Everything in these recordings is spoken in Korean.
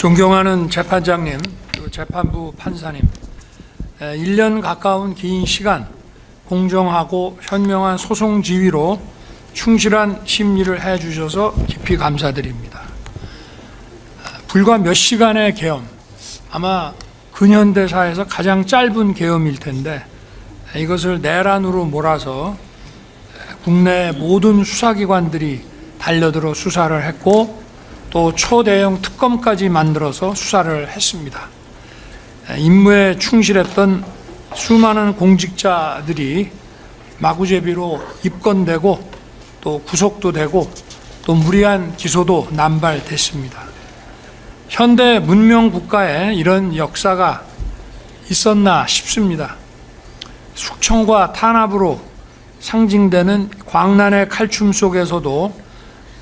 존경하는 재판장님, 그리고 재판부 판사님, 1년 가까운 긴 시간 공정하고 현명한 소송 지휘로 충실한 심리를 해주셔서 깊이 감사드립니다. 불과 몇 시간의 계엄, 아마 근현대사에서 가장 짧은 계엄일 텐데 이것을 내란으로 몰아서 국내 모든 수사기관들이 달려들어 수사를 했고 또 초대형 특검까지 만들어서 수사를 했습니다. 임무에 충실했던 수많은 공직자들이 마구제비로 입건되고 또 구속도 되고 또 무리한 기소도 남발됐습니다. 현대 문명 국가에 이런 역사가 있었나 싶습니다. 숙청과 탄압으로 상징되는 광란의 칼춤 속에서도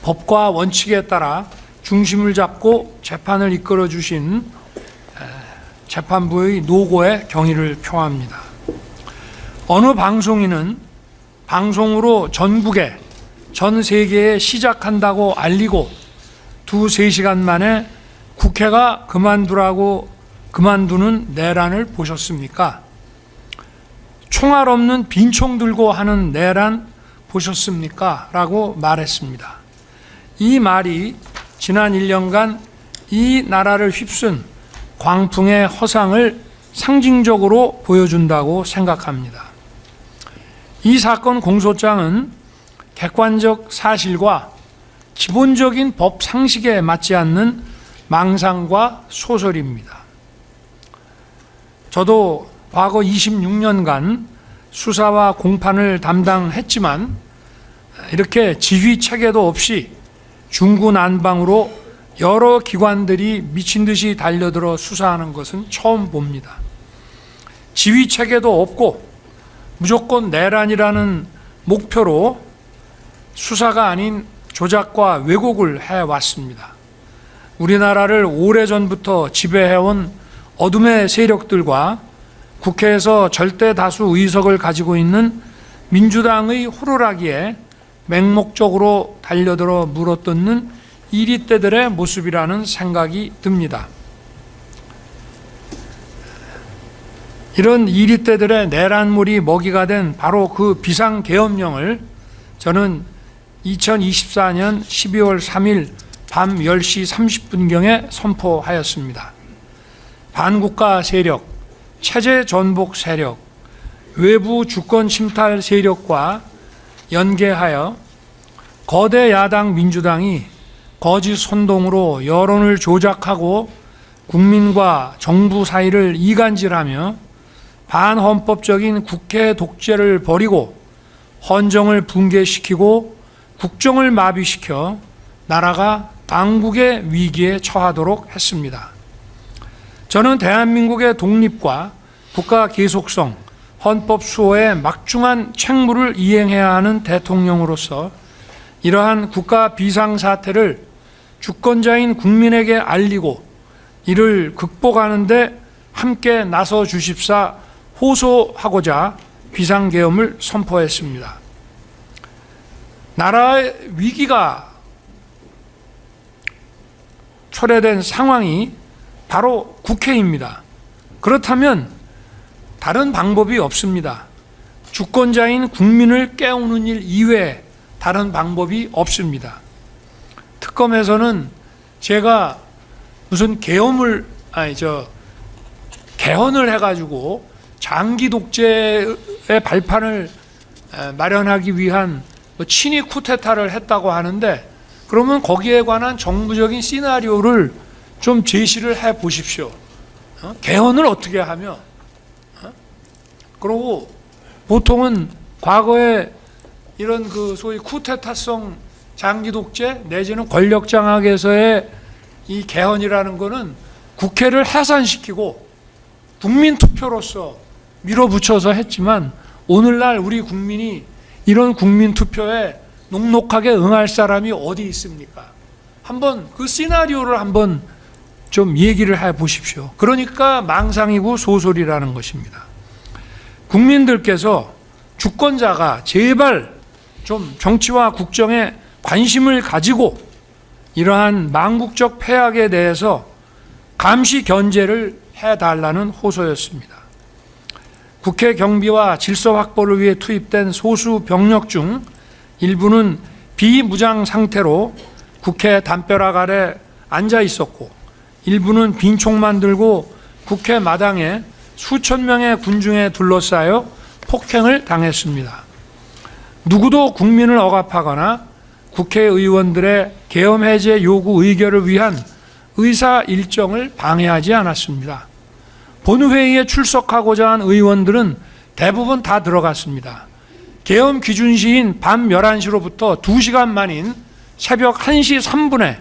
법과 원칙에 따라 중심을 잡고 재판을 이끌어 주신 재판부의 노고에 경의를 표합니다. 어느 방송인은 방송으로 전국에 전 세계에 시작한다고 알리고 2-3시간 만에 국회가 그만두는 내란을 보셨습니까? 총알 없는 빈총 들고 하는 내란 보셨습니까? 라고 말했습니다. 이 말이 지난 1년간 이 나라를 휩쓴 광풍의 허상을 상징적으로 보여준다고 생각합니다. 이 사건 공소장은 객관적 사실과 기본적인 법 상식에 맞지 않는 망상과 소설입니다. 저도 과거 26년간 수사와 공판을 담당했지만 이렇게 지휘 체계도 없이 중구난방으로 여러 기관들이 미친 듯이 달려들어 수사하는 것은 처음 봅니다. 지휘 체계도 없고 무조건 내란이라는 목표로 수사가 아닌 조작과 왜곡을 해왔습니다. 우리나라를 오래전부터 지배해온 어둠의 세력들과 국회에서 절대 다수 의석을 가지고 있는 민주당의 호루라기에 맹목적으로 달려들어 물어뜯는 이리떼들의 모습이라는 생각이 듭니다. 이런 이리떼들의 내란물이 먹이가 된 바로 그 비상계엄령을 저는 2024년 12월 3일 밤 10시 30분경에 선포하였습니다. 반국가 세력, 체제 전복 세력, 외부 주권 침탈 세력과 연계하여 거대 야당 민주당이 거짓 선동으로 여론을 조작하고 국민과 정부 사이를 이간질하며 반헌법적인 국회 독재를 벌이고 헌정을 붕괴시키고 국정을 마비시켜 나라가 망국의 위기에 처하도록 했습니다. 저는 대한민국의 독립과 국가 계속성, 헌법 수호에 막중한 책무를 이행해야 하는 대통령으로서 이러한 국가 비상사태를 주권자인 국민에게 알리고 이를 극복하는 데 함께 나서 주십사 호소하고자 비상계엄을 선포했습니다. 나라의 위기가 초래된 상황이 바로 국회입니다. 그렇다면 다른 방법이 없습니다. 주권자인 국민을 깨우는 일 이외에 다른 방법이 없습니다. 특검에서는 제가 무슨 개헌을 해가지고 장기 독재의 발판을 마련하기 위한 친위 쿠데타를 했다고 하는데 그러면 거기에 관한 정부적인 시나리오를 좀 제시를 해 보십시오. 개헌을 어떻게 하며? 그리고 보통은 과거에 이런 그 소위 쿠데타성 장기 독재 내지는 권력 장악에서의 이 개헌이라는 거는 국회를 해산시키고 국민 투표로서 밀어붙여서 했지만 오늘날 우리 국민이 이런 국민 투표에 녹록하게 응할 사람이 어디 있습니까? 한번 그 시나리오를 한번 좀 얘기를 해 보십시오. 그러니까 망상이고 소설이라는 것입니다. 국민들께서 주권자가 제발 좀 정치와 국정에 관심을 가지고 이러한 망국적 폐악에 대해서 감시 견제를 해달라는 호소였습니다. 국회 경비와 질서 확보를 위해 투입된 소수 병력 중 일부는 비무장 상태로 국회 담벼락 아래 앉아 있었고, 일부는 빈 총만 들고 국회 마당에 수천 명의 군중에 둘러싸여 폭행을 당했습니다. 누구도 국민을 억압하거나 국회의원들의 계엄 해제 요구 의결을 위한 의사 일정을 방해하지 않았습니다. 본회의에 출석하고자 한 의원들은 대부분 다 들어갔습니다. 계엄 기준시인 밤 11시로부터 2시간 만인 새벽 1시 3분에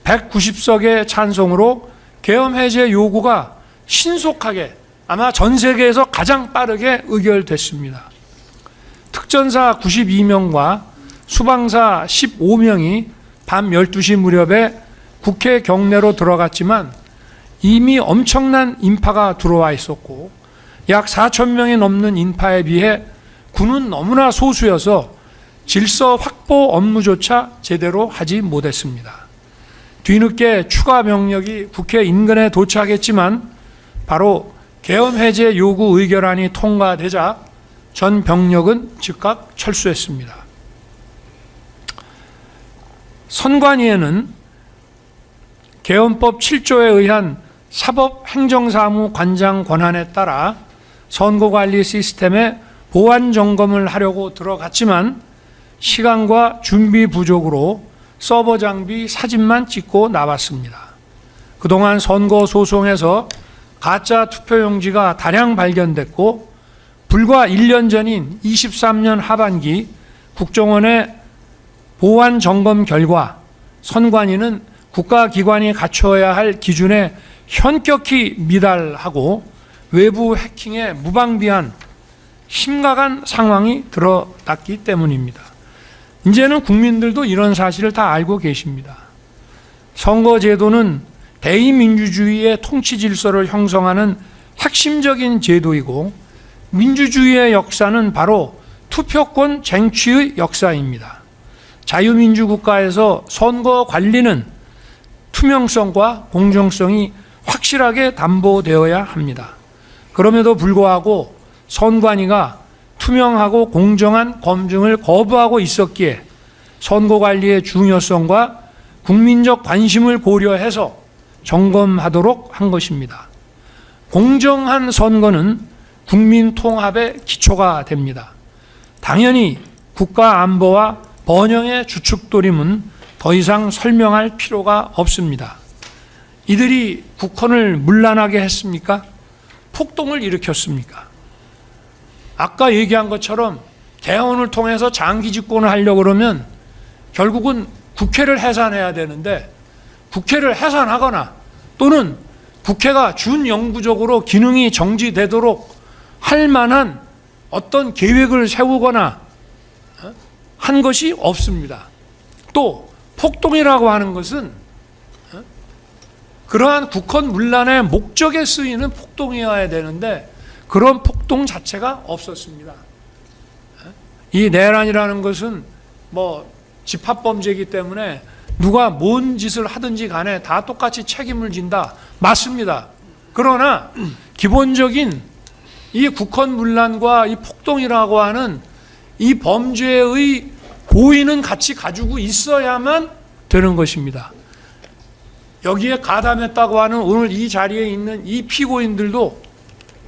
190석의 찬성으로 계엄 해제 요구가 신속하게, 아마 전 세계에서 가장 빠르게 의결됐습니다. 특전사 92명과 수방사 15명이 밤 12시 무렵에 국회 경내로 들어갔지만 이미 엄청난 인파가 들어와 있었고, 약 4천 명이 넘는 인파에 비해 군은 너무나 소수여서 질서 확보 업무조차 제대로 하지 못했습니다. 뒤늦게 추가 병력이 국회 인근에 도착했지만 바로 계엄 해제 요구 의결안이 통과되자 전 병력은 즉각 철수했습니다. 선관위에는 계엄법 7조에 의한 사법행정사무관장 권한에 따라 선거관리 시스템의 보안 점검을 하려고 들어갔지만 시간과 준비 부족으로 서버 장비 사진만 찍고 나왔습니다. 그동안 선거 소송에서 가짜 투표용지가 다량 발견됐고, 불과 1년 전인 23년 하반기 국정원의 보안 점검 결과 선관위는 국가기관이 갖춰야 할 기준에 현격히 미달하고 외부 해킹에 무방비한 심각한 상황이 드러났기 때문입니다. 이제는 국민들도 이런 사실을 다 알고 계십니다. 선거제도는 대의민주주의의 통치 질서를 형성하는 핵심적인 제도이고, 민주주의의 역사는 바로 투표권 쟁취의 역사입니다. 자유민주 국가에서 선거 관리는 투명성과 공정성이 확실하게 담보되어야 합니다. 그럼에도 불구하고 선관위가 투명하고 공정한 검증을 거부하고 있었기에 선거관리의 중요성과 국민적 관심을 고려해서 점검하도록 한 것입니다. 공정한 선거는 국민 통합의 기초가 됩니다. 당연히 국가 안보와 번영의 주축도림은 더 이상 설명할 필요가 없습니다. 이들이 국헌을 문란하게 했습니까? 폭동을 일으켰습니까? 아까 얘기한 것처럼 개헌을 통해서 장기 집권을 하려고 그러면 결국은 국회를 해산해야 되는데, 국회를 해산하거나 또는 국회가 준영구적으로 기능이 정지되도록 할 만한 어떤 계획을 세우거나 한 것이 없습니다. 또 폭동이라고 하는 것은 그러한 국헌 문란의 목적에 쓰이는 폭동이어야 되는데 그런 폭동 자체가 없었습니다. 이 내란이라는 것은 뭐 집합범죄이기 때문에 누가 뭔 짓을 하든지 간에 다 똑같이 책임을 진다. 맞습니다. 그러나 기본적인 이 국헌 문란과 이 폭동이라고 하는 이 범죄의 고의는 같이 가지고 있어야만 되는 것입니다. 여기에 가담했다고 하는 오늘 이 자리에 있는 이 피고인들도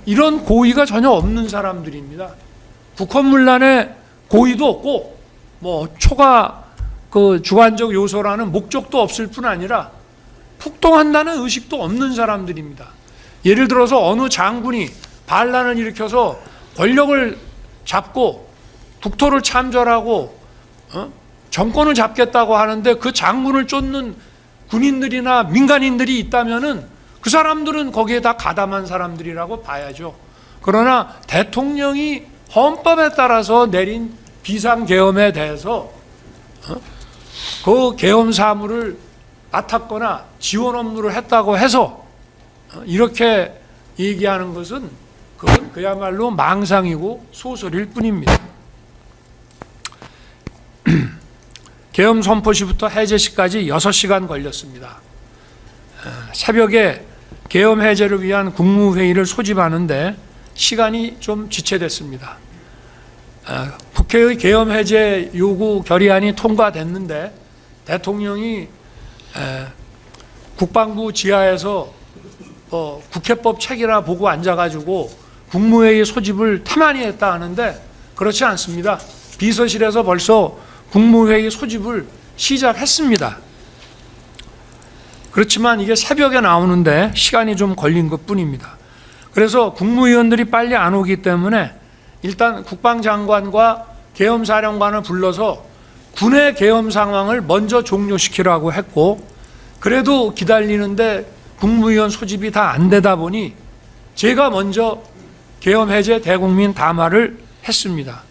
이런 고의가 전혀 없는 사람들입니다. 국헌문란의 고의도 없고 뭐 초과 그 주관적 요소라는 목적도 없을 뿐 아니라 폭동한다는 의식도 없는 사람들입니다. 예를 들어서 어느 장군이 반란을 일으켜서 권력을 잡고 국토를 참전하고 정권을 잡겠다고 하는데 그 장군을 쫓는 군인들이나 민간인들이 있다면은 그 사람들은 거기에 다 가담한 사람들이라고 봐야죠. 그러나 대통령이 헌법에 따라서 내린 비상계엄에 대해서 그 계엄 사무를 맡았거나 지원 업무를 했다고 해서 이렇게 얘기하는 것은 그건 그야말로 망상이고 소설일 뿐입니다. 계엄 선포 시부터 해제 시까지 6시간 걸렸습니다. 새벽에 계엄 해제를 위한 국무회의를 소집하는데 시간이 좀 지체됐습니다. 국회의 계엄 해제 요구 결의안이 통과됐는데 대통령이 국방부 지하에서 국회법 책이나 보고 앉아가지고 국무회의 소집을 태만히 했다 하는데 그렇지 않습니다. 비서실에서 벌써 국무회의 소집을 시작했습니다. 그렇지만 이게 새벽에 나오는데 시간이 좀 걸린 것뿐입니다. 그래서 국무위원들이 빨리 안 오기 때문에 일단 국방장관과 계엄사령관을 불러서 군의 계엄 상황을 먼저 종료시키라고 했고, 그래도 기다리는데 국무위원 소집이 다 안 되다 보니 제가 먼저 계엄 해제 대국민 담화를 했습니다.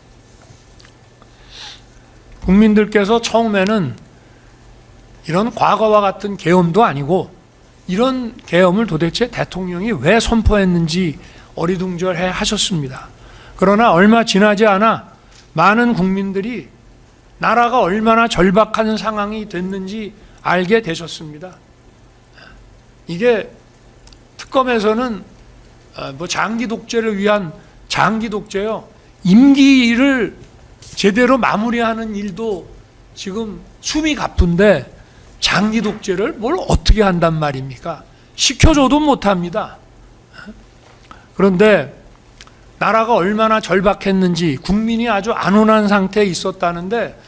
국민들께서 처음에는 이런 과거와 같은 계엄도 아니고 이런 계엄을 도대체 대통령이 왜 선포했는지 어리둥절해 하셨습니다. 그러나 얼마 지나지 않아 많은 국민들이 나라가 얼마나 절박한 상황이 됐는지 알게 되셨습니다. 이게 특검에서는 장기 독재를 위한 장기 독재요. 임기를 제대로 마무리하는 일도 지금 숨이 가쁜데 장기 독재를 뭘 어떻게 한단 말입니까? 시켜줘도 못합니다. 그런데 나라가 얼마나 절박했는지 국민이 아주 안온한 상태에 있었다는데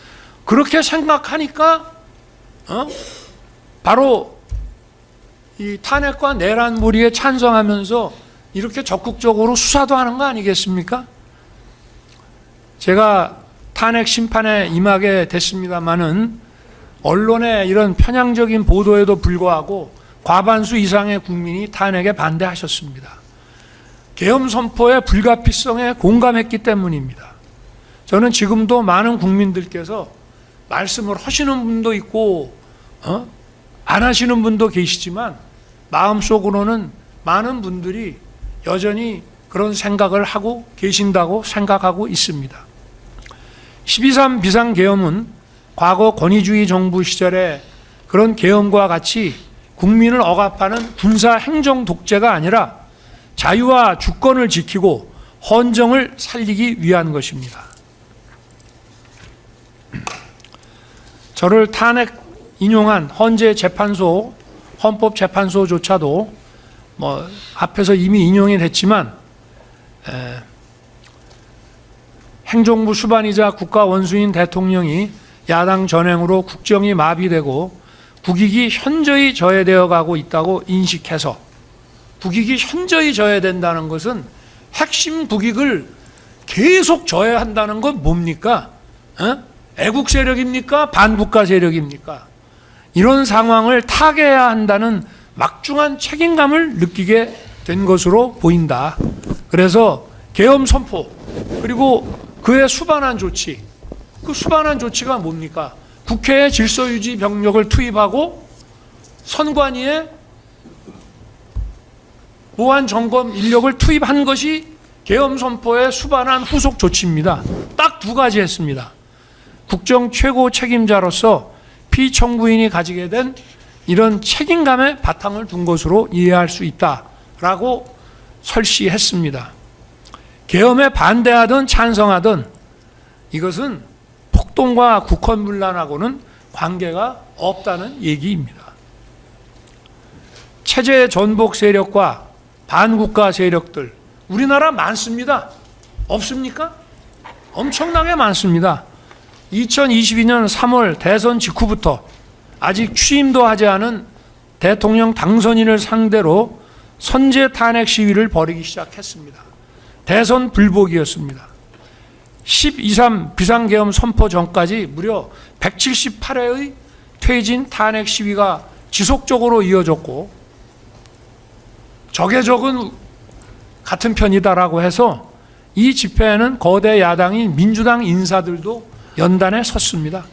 그렇게 생각하니까 바로 이 탄핵과 내란 몰이에 찬성하면서 이렇게 적극적으로 수사도 하는 거 아니겠습니까? 제가 탄핵 심판에 임하게 됐습니다마는 언론의 이런 편향적인 보도에도 불구하고 과반수 이상의 국민이 탄핵에 반대하셨습니다. 계엄 선포의 불가피성에 공감했기 때문입니다. 저는 지금도 많은 국민들께서 말씀을 하시는 분도 있고 안 하시는 분도 계시지만 마음속으로는 많은 분들이 여전히 그런 생각을 하고 계신다고 생각하고 있습니다. 12.3 비상계엄은 과거 권위주의 정부 시절에 그런 계엄과 같이 국민을 억압하는 군사 행정 독재가 아니라 자유와 주권을 지키고 헌정을 살리기 위한 것입니다. 저를 탄핵 인용한 헌재 재판소, 헌법재판소조차도 앞에서 이미 인용이 됐지만 행정부 수반이자 국가 원수인 대통령이 야당 전횡으로 국정이 마비되고 국익이 현저히 저해되어 가고 있다고 인식해서, 국익이 현저히 저해된다는 것은 핵심 국익을 계속 저해한다는 건 뭡니까? 애국 세력입니까? 반국가 세력입니까? 이런 상황을 타개해야 한다는 막중한 책임감을 느끼게 된 것으로 보인다. 그래서 계엄 선포 그리고 그에 수반한 조치, 그 수반한 조치가 뭡니까? 국회에 질서유지 병력을 투입하고 선관위에 보안 점검 인력을 투입한 것이 계엄 선포에 수반한 후속 조치입니다. 딱 두 가지 했습니다. 국정 최고 책임자로서 피청구인이 가지게 된 이런 책임감의 바탕을 둔 것으로 이해할 수 있다라고 설시했습니다. 계엄에 반대하든 찬성하든 이것은 폭동과 국헌문란하고는 관계가 없다는 얘기입니다. 체제 전복 세력과 반국가 세력들 우리나라 많습니다. 없습니까? 엄청나게 많습니다. 2022년 3월 대선 직후부터 아직 취임도 하지 않은 대통령 당선인을 상대로 선제 탄핵 시위를 벌이기 시작했습니다. 대선 불복이었습니다. 12.3 비상계엄 선포 전까지 무려 178회의 퇴진 탄핵 시위가 지속적으로 이어졌고 적의 적은 같은 편이다라고 해서 이 집회에는 거대 야당인 민주당 인사들도 연단에 섰습니다.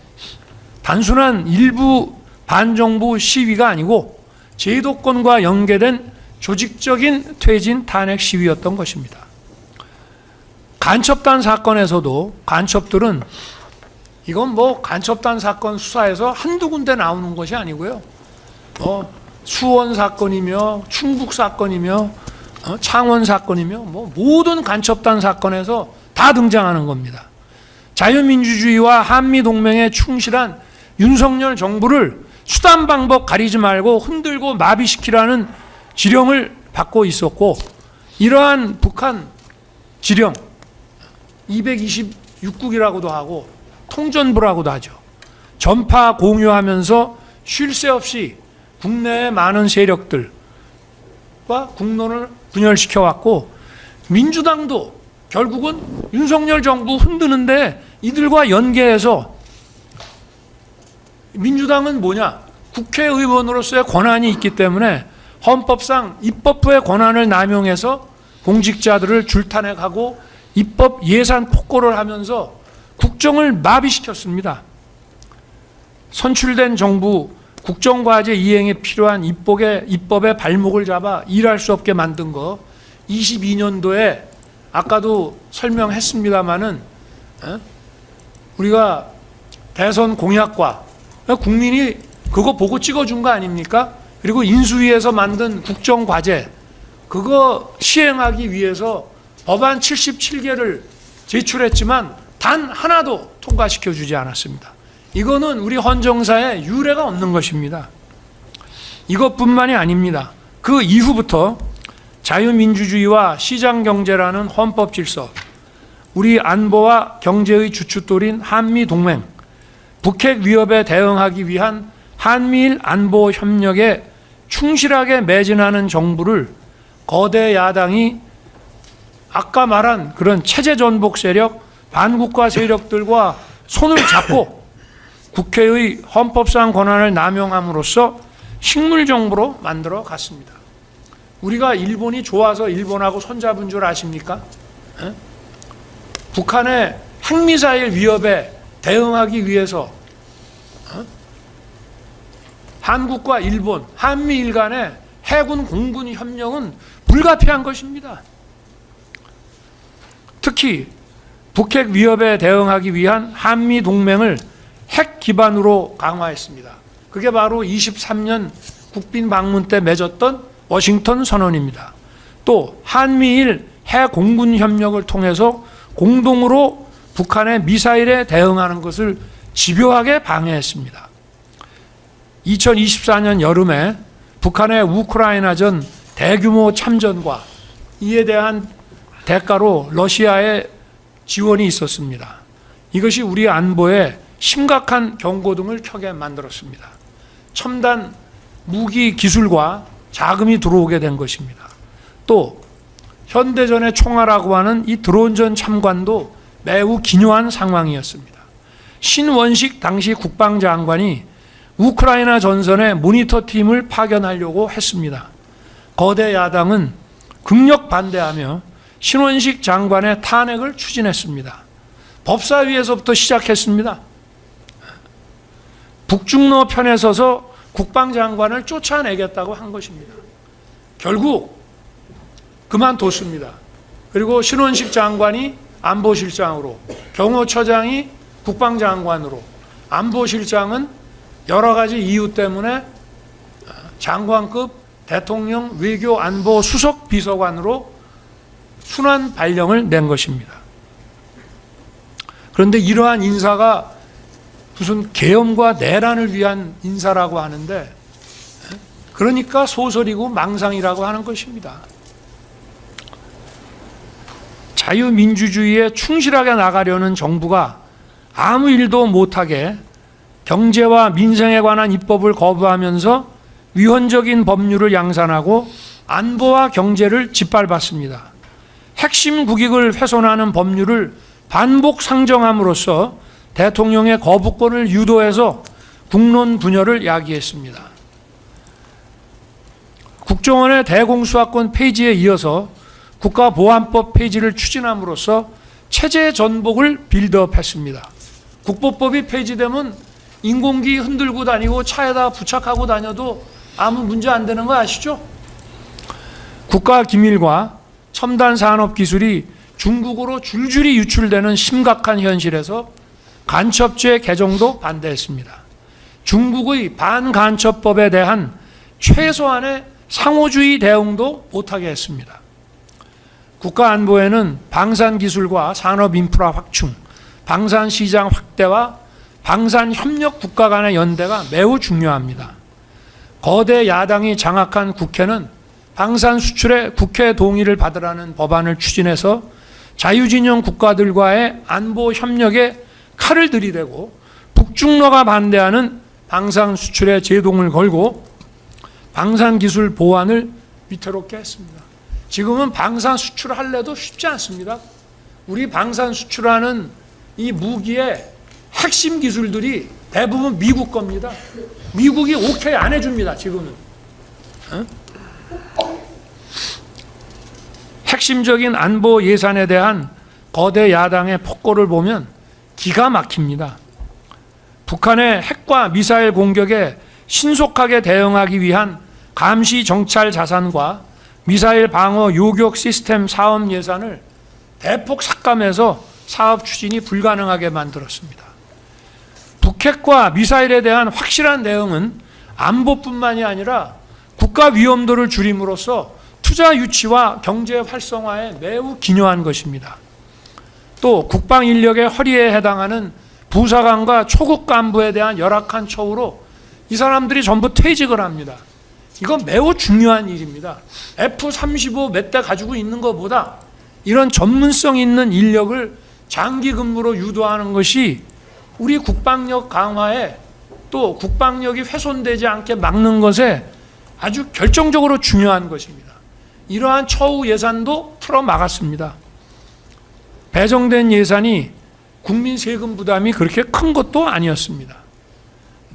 단순한 일부 반정부 시위가 아니고 제도권과 연계된 조직적인 퇴진 탄핵 시위였던 것입니다. 간첩단 사건에서도 간첩들은 이건 간첩단 사건 수사에서 한두 군데 나오는 것이 아니고요. 수원 사건이며 충북 사건이며 창원 사건이며 뭐 모든 간첩단 사건에서 다 등장하는 겁니다. 자유민주주의와 한미동맹에 충실한 윤석열 정부를 수단 방법 가리지 말고 흔들고 마비시키라는 지령을 받고 있었고, 이러한 북한 지령 226국이라고도 하고 통전부라고도 하죠. 전파 공유하면서 쉴 새 없이 국내의 많은 세력들과 국론을 분열시켜 왔고, 민주당도 결국은 윤석열 정부 흔드는데 이들과 연계해서, 민주당은 뭐냐? 국회의원으로서의 권한이 있기 때문에 헌법상 입법부의 권한을 남용해서 공직자들을 줄탄핵하고 입법 예산 폭거를 하면서 국정을 마비시켰습니다. 선출된 정부 국정과제 이행에 필요한 입법의 발목을 잡아 일할 수 없게 만든 거, 22년도에 아까도 설명했습니다마는 우리가 대선 공약과 국민이 그거 보고 찍어준 거 아닙니까? 그리고 인수위에서 만든 국정과제, 그거 시행하기 위해서 법안 77개를 제출했지만 단 하나도 통과시켜주지 않았습니다. 이거는 우리 헌정사에 유례가 없는 것입니다. 이것뿐만이 아닙니다. 그 이후부터 자유민주주의와 시장경제라는 헌법질서, 우리 안보와 경제의 주춧돌인 한미동맹, 북핵 위협에 대응하기 위한 한미일 안보협력에 충실하게 매진하는 정부를 거대 야당이 아까 말한 그런 체제전복 세력, 반국가 세력들과 손을 잡고 국회의 헌법상 권한을 남용함으로써 식물정부로 만들어 갔습니다. 우리가 일본이 좋아서 일본하고 손잡은 줄 아십니까? 북한의 핵미사일 위협에 대응하기 위해서 한국과 일본, 한미일 간의 해군 공군 협력은 불가피한 것입니다. 특히 북핵 위협에 대응하기 위한 한미 동맹을 핵 기반으로 강화했습니다. 그게 바로 23년 국빈 방문 때 맺었던 워싱턴 선언입니다. 또 한미일 해공군 협력을 통해서 공동으로 북한의 미사일에 대응하는 것을 집요하게 방해했습니다. 2024년 여름에 북한의 우크라이나전 대규모 참전과 이에 대한 대가로 러시아의 지원이 있었습니다. 이것이 우리 안보에 심각한 경고등을 켜게 만들었습니다. 첨단 무기 기술과 자금이 들어오게 된 것입니다. 또 현대전의 총알하고 하는 이 드론전 참관도 매우 기묘한 상황이었습니다. 신원식 당시 국방장관이 우크라이나 전선에 모니터팀을 파견하려고 했습니다. 거대 야당은 극력 반대하며 신원식 장관의 탄핵을 추진했습니다. 법사위에서부터 시작했습니다. 북중러 편에 서서 국방장관을 쫓아내겠다고 한 것입니다. 결국 그만뒀습니다. 그리고 신원식 장관이 안보실장으로, 경호처장이 국방장관으로, 안보실장은 여러 가지 이유 때문에 장관급 대통령 외교안보 수석 비서관으로 순환 발령을 낸 것입니다. 그런데 이러한 인사가 무슨 계엄과 내란을 위한 인사라고 하는데, 그러니까 소설이고 망상이라고 하는 것입니다. 자유민주주의에 충실하게 나가려는 정부가 아무 일도 못하게 경제와 민생에 관한 입법을 거부하면서 위헌적인 법률을 양산하고 안보와 경제를 짓밟았습니다. 핵심 국익을 훼손하는 법률을 반복 상정함으로써 대통령의 거부권을 유도해서 국론 분열을 야기했습니다. 국정원의 대공수사권 폐지에 이어서 국가보안법 폐지를 추진함으로써 체제 전복을 빌드업했습니다. 국보법이 폐지되면 인공기 흔들고 다니고 차에다 부착하고 다녀도 아무 문제 안 되는 거 아시죠? 국가 기밀과 첨단 산업 기술이 중국으로 줄줄이 유출되는 심각한 현실에서 간첩죄 개정도 반대했습니다. 중국의 반간첩법에 대한 최소한의 상호주의 대응도 못하게 했습니다. 국가안보에는 방산기술과 산업인프라 확충, 방산시장 확대와 방산협력 국가 간의 연대가 매우 중요합니다. 거대 야당이 장악한 국회는 방산 수출에 국회 동의를 받으라는 법안을 추진해서 자유진영 국가들과의 안보 협력에 칼을 들이대고 북중러가 반대하는 방산 수출에 제동을 걸고 방산기술 보완을 위태롭게 했습니다. 지금은 방산 수출할래도 쉽지 않습니다. 우리 방산 수출하는 이 무기의 핵심 기술들이 대부분 미국 겁니다. 미국이 오케이 안 해줍니다. 지금은. 핵심적인 안보 예산에 대한 거대 야당의 폭거를 보면 기가 막힙니다. 북한의 핵과 미사일 공격에 신속하게 대응하기 위한 감시 정찰 자산과 미사일 방어 요격 시스템 사업 예산을 대폭 삭감해서 사업 추진이 불가능하게 만들었습니다. 북핵과 미사일에 대한 확실한 대응은 안보뿐만이 아니라 국가 위험도를 줄임으로써 투자 유치와 경제 활성화에 매우 기여한 것입니다. 또 국방 인력의 허리에 해당하는 부사관과 초급 간부에 대한 열악한 처우로 이 사람들이 전부 퇴직을 합니다. 이건 매우 중요한 일입니다. F-35 몇 대 가지고 있는 것보다 이런 전문성 있는 인력을 장기 근무로 유도하는 것이 우리 국방력 강화에 또 국방력이 훼손되지 않게 막는 것에 아주 결정적으로 중요한 것입니다. 이러한 처우 예산도 틀어막았습니다. 배정된 예산이 국민 세금 부담이 그렇게 큰 것도 아니었습니다.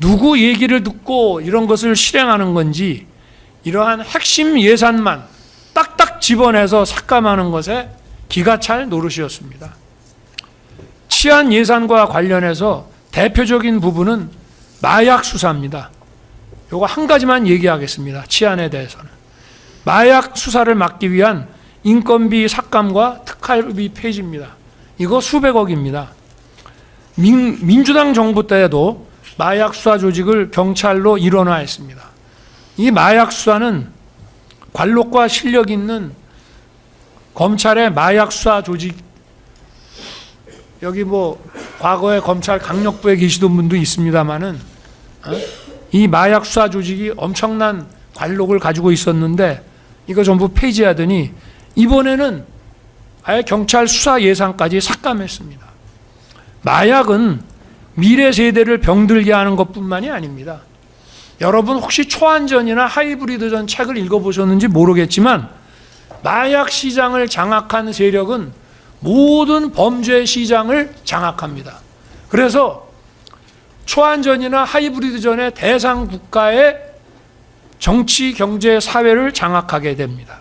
누구 얘기를 듣고 이런 것을 실행하는 건지 이러한 핵심 예산만 딱딱 집어내서 삭감하는 것에 기가 찰 노릇이었습니다. 치안 예산과 관련해서 대표적인 부분은 마약 수사입니다. 요거 한 가지만 얘기하겠습니다. 치안에 대해서는. 마약 수사를 막기 위한 인건비 삭감과 특활비 폐지입니다. 이거 수백억입니다. 민주당 정부 때에도 마약 수사 조직을 경찰로 일원화했습니다. 이 마약 수사는 관록과 실력 있는 검찰의 마약 수사 조직, 여기 뭐 과거에 검찰 강력부에 계시던 분도 있습니다만은 이 마약 수사 조직이 엄청난 관록을 가지고 있었는데 이거 전부 폐지하더니 이번에는 아예 경찰 수사 예산까지 삭감했습니다. 마약은 미래 세대를 병들게 하는 것뿐만이 아닙니다. 여러분 혹시 초안전이나 하이브리드전 책을 읽어보셨는지 모르겠지만 마약 시장을 장악한 세력은 모든 범죄 시장을 장악합니다. 그래서 초안전이나 하이브리드전의 대상 국가의 정치, 경제, 사회를 장악하게 됩니다.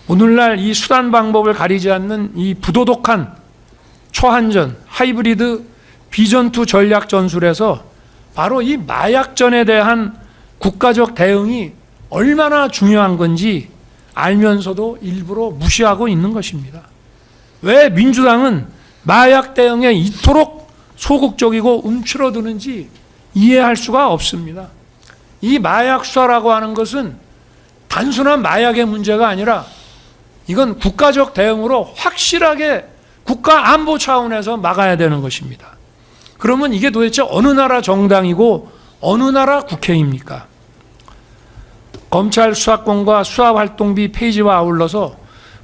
오늘날 이 수단 방법을 가리지 않는 이 부도덕한 초안전, 하이브리드, 비전투 전략 전술에서 바로 이 마약전에 대한 국가적 대응이 얼마나 중요한 건지 알면서도 일부러 무시하고 있는 것입니다. 왜 민주당은 마약 대응에 이토록 소극적이고 움츠러드는지 이해할 수가 없습니다. 이 마약 수사라고 하는 것은 단순한 마약의 문제가 아니라 이건 국가적 대응으로 확실하게 국가 안보 차원에서 막아야 되는 것입니다. 그러면 이게 도대체 어느 나라 정당이고 어느 나라 국회입니까? 검찰 수사권과 수사활동비 폐지와 아울러서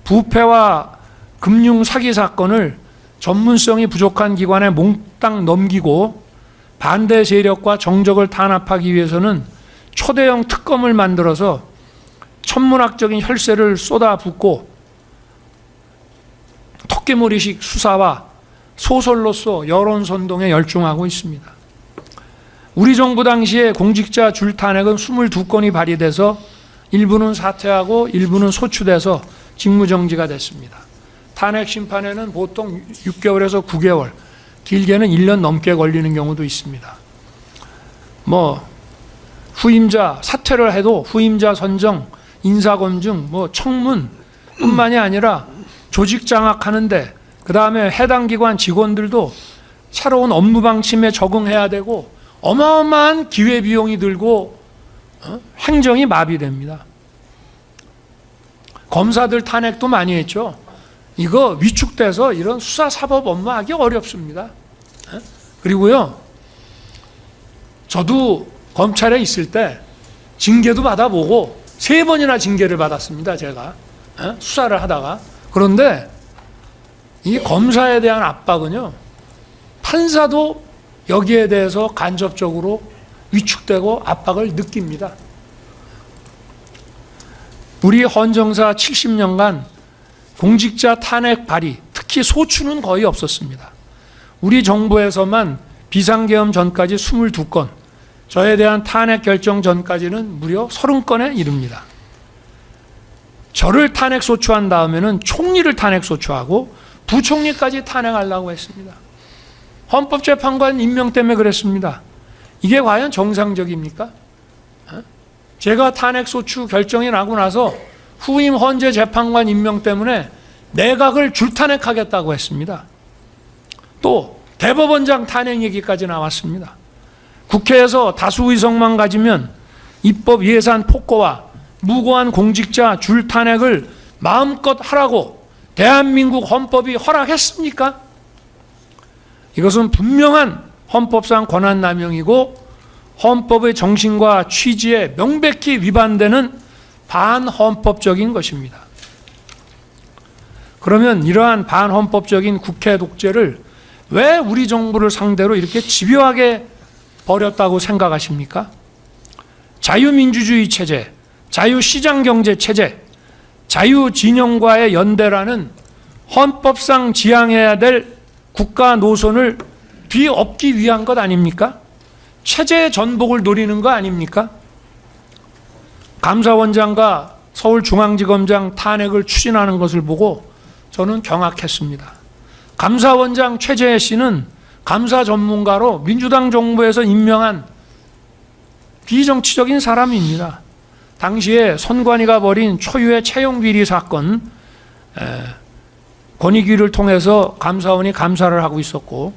부패와 금융 사기 사건을 전문성이 부족한 기관에 몽땅 넘기고 반대 세력과 정적을 탄압하기 위해서는 초대형 특검을 만들어서 천문학적인 혈세를 쏟아붓고 토끼머리식 수사와 소설로서 여론선동에 열중하고 있습니다. 우리 정부 당시에 공직자 줄탄핵은 22건이 발의돼서 일부는 사퇴하고 일부는 소추돼서 직무정지가 됐습니다. 탄핵 심판에는 보통 6개월에서 9개월, 길게는 1년 넘게 걸리는 경우도 있습니다. 후임자 사퇴를 해도 후임자 선정, 인사검증, 청문뿐만이 아니라 조직 장악하는데 그 다음에 해당 기관 직원들도 새로운 업무 방침에 적응해야 되고 어마어마한 기회비용이 들고 행정이 마비됩니다. 검사들 탄핵도 많이 했죠. 이거 위축돼서 이런 수사사법 업무하기 어렵습니다. 그리고요, 저도 검찰에 있을 때 징계도 받아보고 3번이나 징계를 받았습니다. 제가 수사를 하다가. 그런데 이 검사에 대한 압박은요, 판사도 여기에 대해서 간접적으로 위축되고 압박을 느낍니다. 우리 헌정사 70년간 공직자 탄핵 발의, 특히 소추는 거의 없었습니다. 우리 정부에서만 비상계엄 전까지 22건, 저에 대한 탄핵 결정 전까지는 무려 30건에 이릅니다. 저를 탄핵 소추한 다음에는 총리를 탄핵 소추하고 부총리까지 탄핵하려고 했습니다. 헌법재판관 임명 때문에 그랬습니다. 이게 과연 정상적입니까? 제가 탄핵 소추 결정이 나고 나서 후임 헌재 재판관 임명 때문에 내각을 줄탄핵하겠다고 했습니다. 또 대법원장 탄핵 얘기까지 나왔습니다. 국회에서 다수 의석만 가지면 입법 예산 폭거와 무고한 공직자 줄탄핵을 마음껏 하라고 대한민국 헌법이 허락했습니까? 이것은 분명한 헌법상 권한남용이고 헌법의 정신과 취지에 명백히 위반되는 반헌법적인 것입니다. 그러면 이러한 반헌법적인 국회 독재를 왜 우리 정부를 상대로 이렇게 집요하게 벌였다고 생각하십니까? 자유민주주의 체제, 자유시장경제 체제, 자유진영과의 연대라는 헌법상 지향해야 될 국가 노선을 뒤엎기 위한 것 아닙니까? 체제의 전복을 노리는 거 아닙니까? 감사원장과 서울중앙지검장 탄핵을 추진하는 것을 보고 저는 경악했습니다. 감사원장 최재해 씨는 감사 전문가로 민주당 정부에서 임명한 비정치적인 사람입니다. 당시에 선관위가 벌인 초유의 채용비리 사건, 권익위를 통해서 감사원이 감사를 하고 있었고,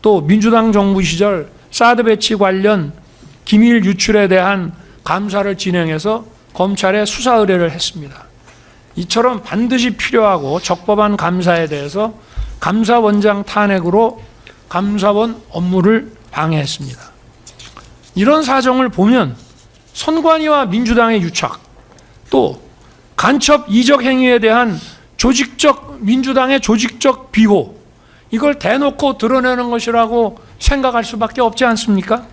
또 민주당 정부 시절 사드 배치 관련 기밀 유출에 대한 감사를 진행해서 검찰에 수사 의뢰를 했습니다. 이처럼 반드시 필요하고 적법한 감사에 대해서 감사원장 탄핵으로 감사원 업무를 방해했습니다. 이런 사정을 보면 선관위와 민주당의 유착, 또 간첩 이적 행위에 대한 민주당의 조직적 비호, 이걸 대놓고 드러내는 것이라고 생각할 수밖에 없지 않습니까?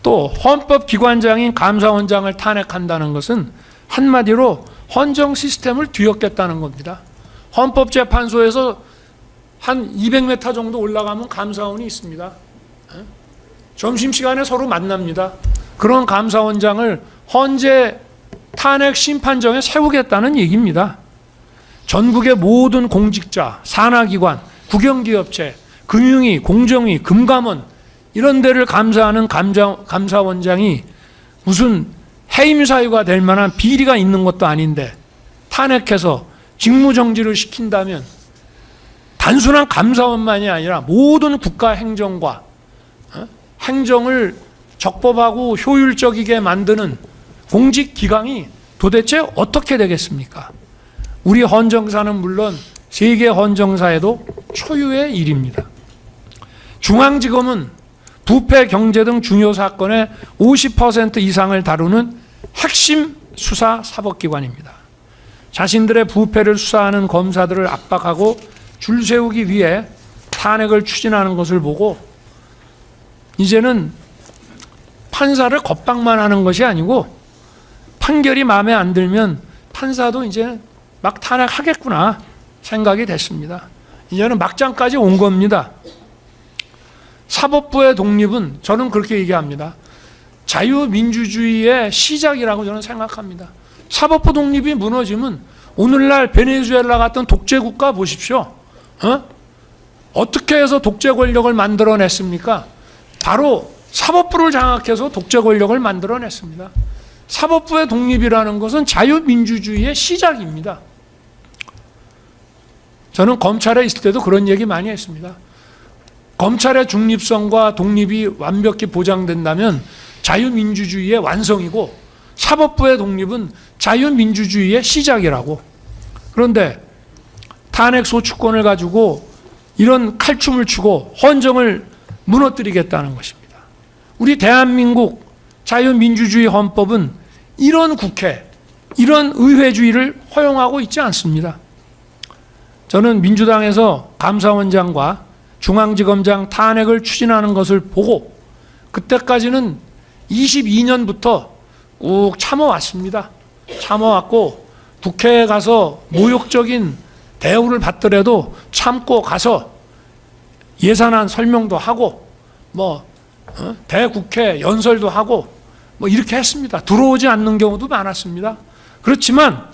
또 헌법기관장인 감사원장을 탄핵한다는 것은 한마디로 헌정 시스템을 뒤엎겠다는 겁니다. 헌법재판소에서 한 200m 정도 올라가면 감사원이 있습니다. 점심시간에 서로 만납니다. 그런 감사원장을 헌재 탄핵 심판정에 세우겠다는 얘기입니다. 전국의 모든 공직자, 산하기관, 국영기업체, 금융위, 공정위, 금감원 이런 데를 감사하는 감사원장이 무슨 해임 사유가 될 만한 비리가 있는 것도 아닌데 탄핵해서 직무정지를 시킨다면 단순한 감사원만이 아니라 모든 국가 행정과 행정을 적법하고 효율적이게 만드는 공직기강이 도대체 어떻게 되겠습니까? 우리 헌정사는 물론 세계 헌정사에도 초유의 일입니다. 중앙지검은 부패, 경제 등 중요 사건의 50% 이상을 다루는 핵심 수사 사법기관입니다. 자신들의 부패를 수사하는 검사들을 압박하고 줄 세우기 위해 탄핵을 추진하는 것을 보고 이제는 판사를 겁박만 하는 것이 아니고 판결이 마음에 안 들면 판사도 이제 막 탄핵하겠구나 생각이 됐습니다. 이제는 막장까지 온 겁니다. 사법부의 독립은 저는 그렇게 얘기합니다. 자유민주주의의 시작이라고 저는 생각합니다. 사법부 독립이 무너지면 오늘날 베네수엘라 같은 독재국가 보십시오. 어떻게 해서 독재 권력을 만들어냈습니까? 바로 사법부를 장악해서 독재 권력을 만들어냈습니다. 사법부의 독립이라는 것은 자유민주주의의 시작입니다. 저는 검찰에 있을 때도 그런 얘기 많이 했습니다. 검찰의 중립성과 독립이 완벽히 보장된다면 자유민주주의의 완성이고 사법부의 독립은 자유민주주의의 시작이라고. 그런데 탄핵 소추권을 가지고 이런 칼춤을 추고 헌정을 무너뜨리겠다는 것입니다. 우리 대한민국 자유민주주의 헌법은 이런 국회, 이런 의회주의를 허용하고 있지 않습니다. 저는 민주당에서 감사원장과 중앙지검장 탄핵을 추진하는 것을 보고 그때까지는 22년부터 꾹 참아왔습니다. 참아왔고 국회에 가서 모욕적인 대우를 받더라도 참고 가서 예산안 설명도 하고 대국회 연설도 하고 이렇게 했습니다. 들어오지 않는 경우도 많았습니다. 그렇지만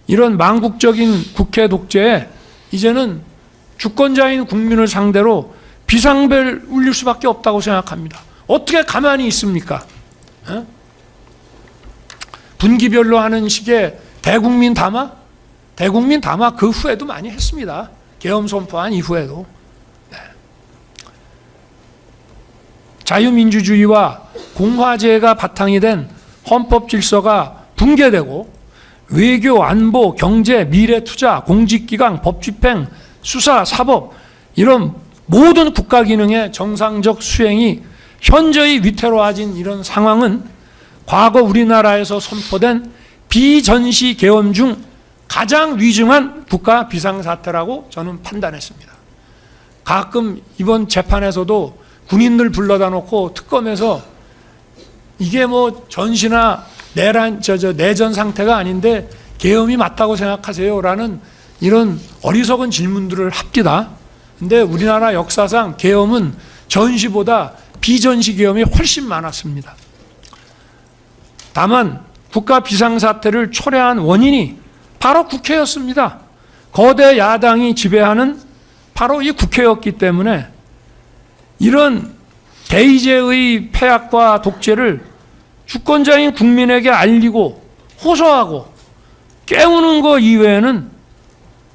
이런 망국적인 국회 독재에 이제는 주권자인 국민을 상대로 비상벨 울릴 수밖에 없다고 생각합니다. 어떻게 가만히 있습니까? 분기별로 하는 식의 대국민 담화? 대국민 담화 그 후에도 많이 했습니다. 계엄 선포한 이후에도. 네. 자유민주주의와 공화제가 바탕이 된 헌법 질서가 붕괴되고 외교, 안보, 경제, 미래투자, 공직기강, 법집행, 수사, 사법 이런 모든 국가 기능의 정상적 수행이 현저히 위태로워진 이런 상황은 과거 우리나라에서 선포된 비전시 계엄 중 가장 위중한 국가 비상사태라고 저는 판단했습니다. 가끔 이번 재판에서도 군인들 불러다 놓고 특검에서 이게 전시나 내전 상태가 아닌데 계엄이 맞다고 생각하세요? 라는 이런 어리석은 질문들을 합디다. 근데 우리나라 역사상 계엄은 전시보다 비전시 계엄이 훨씬 많았습니다. 다만 국가 비상사태를 초래한 원인이 바로 국회였습니다. 거대 야당이 지배하는 바로 이 국회였기 때문에 이런 대의제의 폐악과 독재를 주권자인 국민에게 알리고 호소하고 깨우는 것 이외에는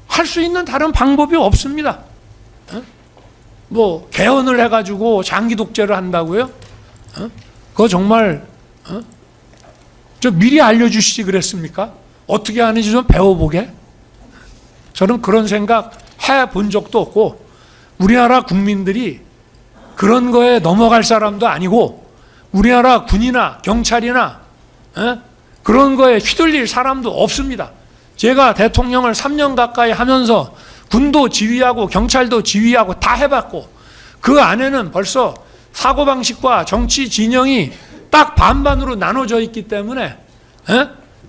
할 수 있는 다른 방법이 없습니다. 개헌을 해가지고 장기 독재를 한다고요? 그거 정말 좀 미리 알려주시지 그랬습니까? 어떻게 하는지 좀 배워보게. 저는 그런 생각 해본 적도 없고 우리나라 국민들이 그런 거에 넘어갈 사람도 아니고 우리나라 군이나 경찰이나 그런 거에 휘둘릴 사람도 없습니다. 제가 대통령을 3년 가까이 하면서 군도 지휘하고 경찰도 지휘하고 다 해봤고 그 안에는 벌써 사고방식과 정치 진영이 딱 반반으로 나눠져 있기 때문에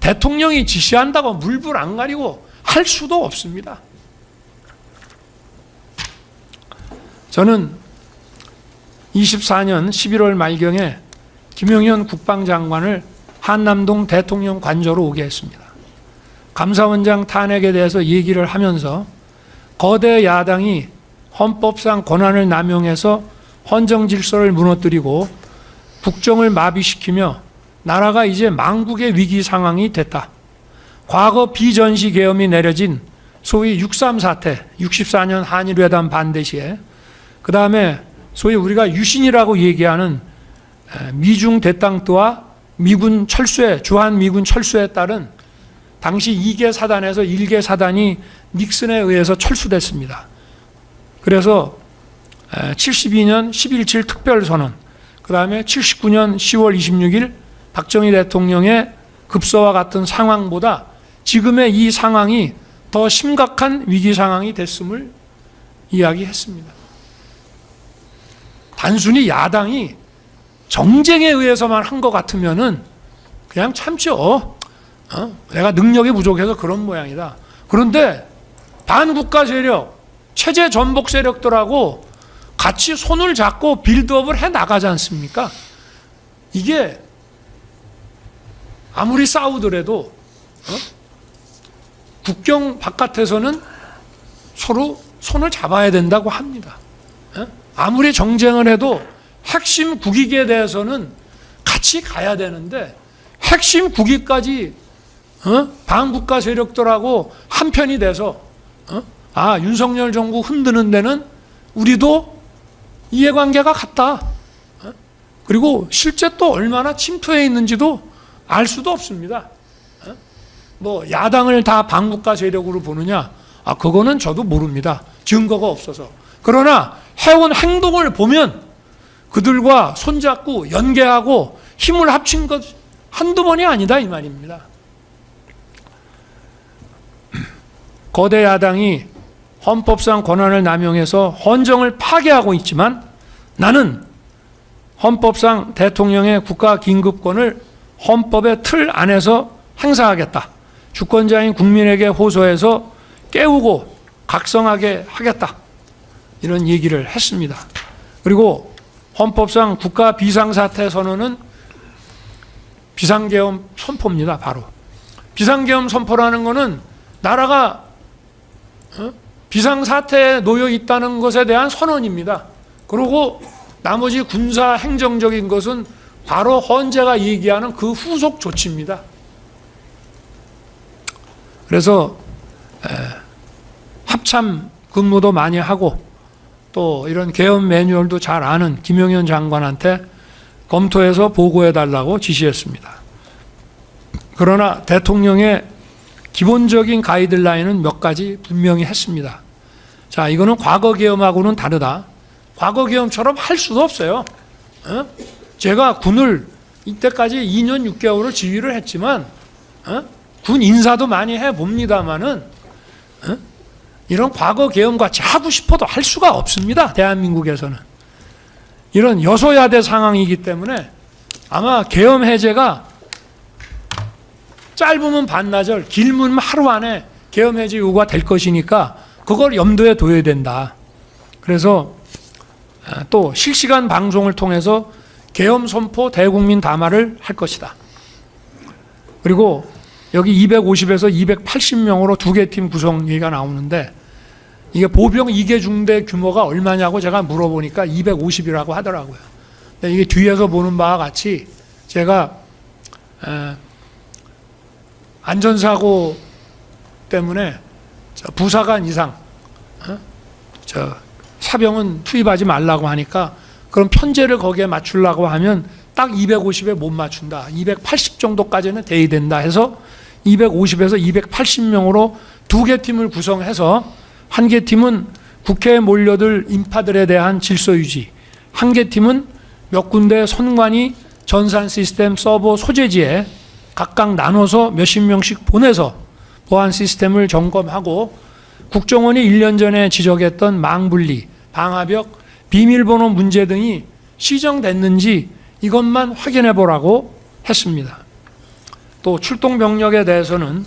대통령이 지시한다고 물불 안 가리고 할 수도 없습니다. 저는 24년 11월 말경에 김용현 국방장관을 한남동 대통령 관저로 오게 했습니다. 감사원장 탄핵에 대해서 얘기를 하면서 거대 야당이 헌법상 권한을 남용해서 헌정 질서를 무너뜨리고 국정을 마비시키며 나라가 이제 망국의 위기 상황이 됐다. 과거 비전시 계엄이 내려진 소위 6.3 사태, 64년 한일회담 반대 시에 그 다음에 소위 우리가 유신이라고 얘기하는 미중 대땅뜨와 미군 철수에, 주한미군 철수에 따른 당시 2개 사단에서 1개 사단이 닉슨에 의해서 철수됐습니다. 그래서 72년 10.17 특별선언, 그 다음에 79년 10월 26일 박정희 대통령의 급서와 같은 상황보다 지금의 이 상황이 더 심각한 위기 상황이 됐음을 이야기했습니다. 단순히 야당이 정쟁에 의해서만 한 것 같으면은 그냥 참죠. 내가 능력이 부족해서 그런 모양이다. 그런데 반국가 세력, 체제 전복 세력들하고 같이 손을 잡고 빌드업을 해 나가지 않습니까? 이게 아무리 싸우더라도 국경 바깥에서는 서로 손을 잡아야 된다고 합니다. 아무리 정쟁을 해도 핵심 국익에 대해서는 같이 가야 되는데 핵심 국익까지 반국가 세력들하고 한편이 돼서 윤석열 정부 흔드는 데는 우리도 이해관계가 같다. 그리고 실제 또 얼마나 침투해 있는지도 알 수도 없습니다. 뭐 야당을 다 반국가 세력으로 보느냐? 그거는 저도 모릅니다. 증거가 없어서. 그러나 해온 행동을 보면 그들과 손잡고 연계하고 힘을 합친 것 한두 번이 아니다 이 말입니다. 거대 야당이 헌법상 권한을 남용해서 헌정을 파괴하고 있지만 나는 헌법상 대통령의 국가긴급권을 헌법의 틀 안에서 행사하겠다. 주권자인 국민에게 호소해서 깨우고 각성하게 하겠다. 이런 얘기를 했습니다. 그리고 헌법상 국가 비상사태 선언은 비상계엄 선포입니다. 바로. 비상계엄 선포라는 것은 나라가 비상사태에 놓여 있다는 것에 대한 선언입니다. 그리고 나머지 군사 행정적인 것은 바로 헌재가 얘기하는 그 후속 조치입니다. 그래서 합참 근무도 많이 하고 또 이런 계엄 매뉴얼도 잘 아는 김용현 장관한테 검토해서 보고해달라고 지시했습니다. 그러나 대통령의 기본적인 가이드라인은 몇 가지 분명히 했습니다. 자, 이거는 과거 계엄하고는 다르다. 과거 계엄처럼 할 수도 없어요. 제가 군을 이때까지 2년 6개월을 지휘를 했지만 군 인사도 많이 해봅니다마는 이런 과거 계엄같이 하고 싶어도 할 수가 없습니다. 대한민국에서는. 이런 여소야대 상황이기 때문에 아마 계엄 해제가 짧으면 반나절, 길면 하루 안에 계엄 해제 요구가 될 것이니까 그걸 염두에 둬야 된다. 그래서 또 실시간 방송을 통해서 계엄 선포 대국민 담화를 할 것이다. 그리고 여기 250에서 280명으로 두 개 팀 구성 얘기가 나오는데 이게 보병 2개 중대 규모가 얼마냐고 제가 물어보니까 250이라고 하더라고요. 근데 이게 뒤에서 보는 바와 같이 제가 안전사고 때문에 부사관 이상 사병은 투입하지 말라고 하니까 그럼 편제를 거기에 맞추려고 하면 딱 250에 못 맞춘다. 280 정도까지는 돼야 된다 해서 250에서 280명으로 두 개 팀을 구성해서 한 개 팀은 국회에 몰려들 인파들에 대한 질서 유지, 한 개 팀은 몇 군데 선관위 전산 시스템 서버 소재지에 각각 나눠서 몇십 명씩 보내서 보안 시스템을 점검하고 국정원이 1년 전에 지적했던 망분리, 방화벽, 비밀번호 문제 등이 시정됐는지 이것만 확인해 보라고 했습니다. 또 출동 병력에 대해서는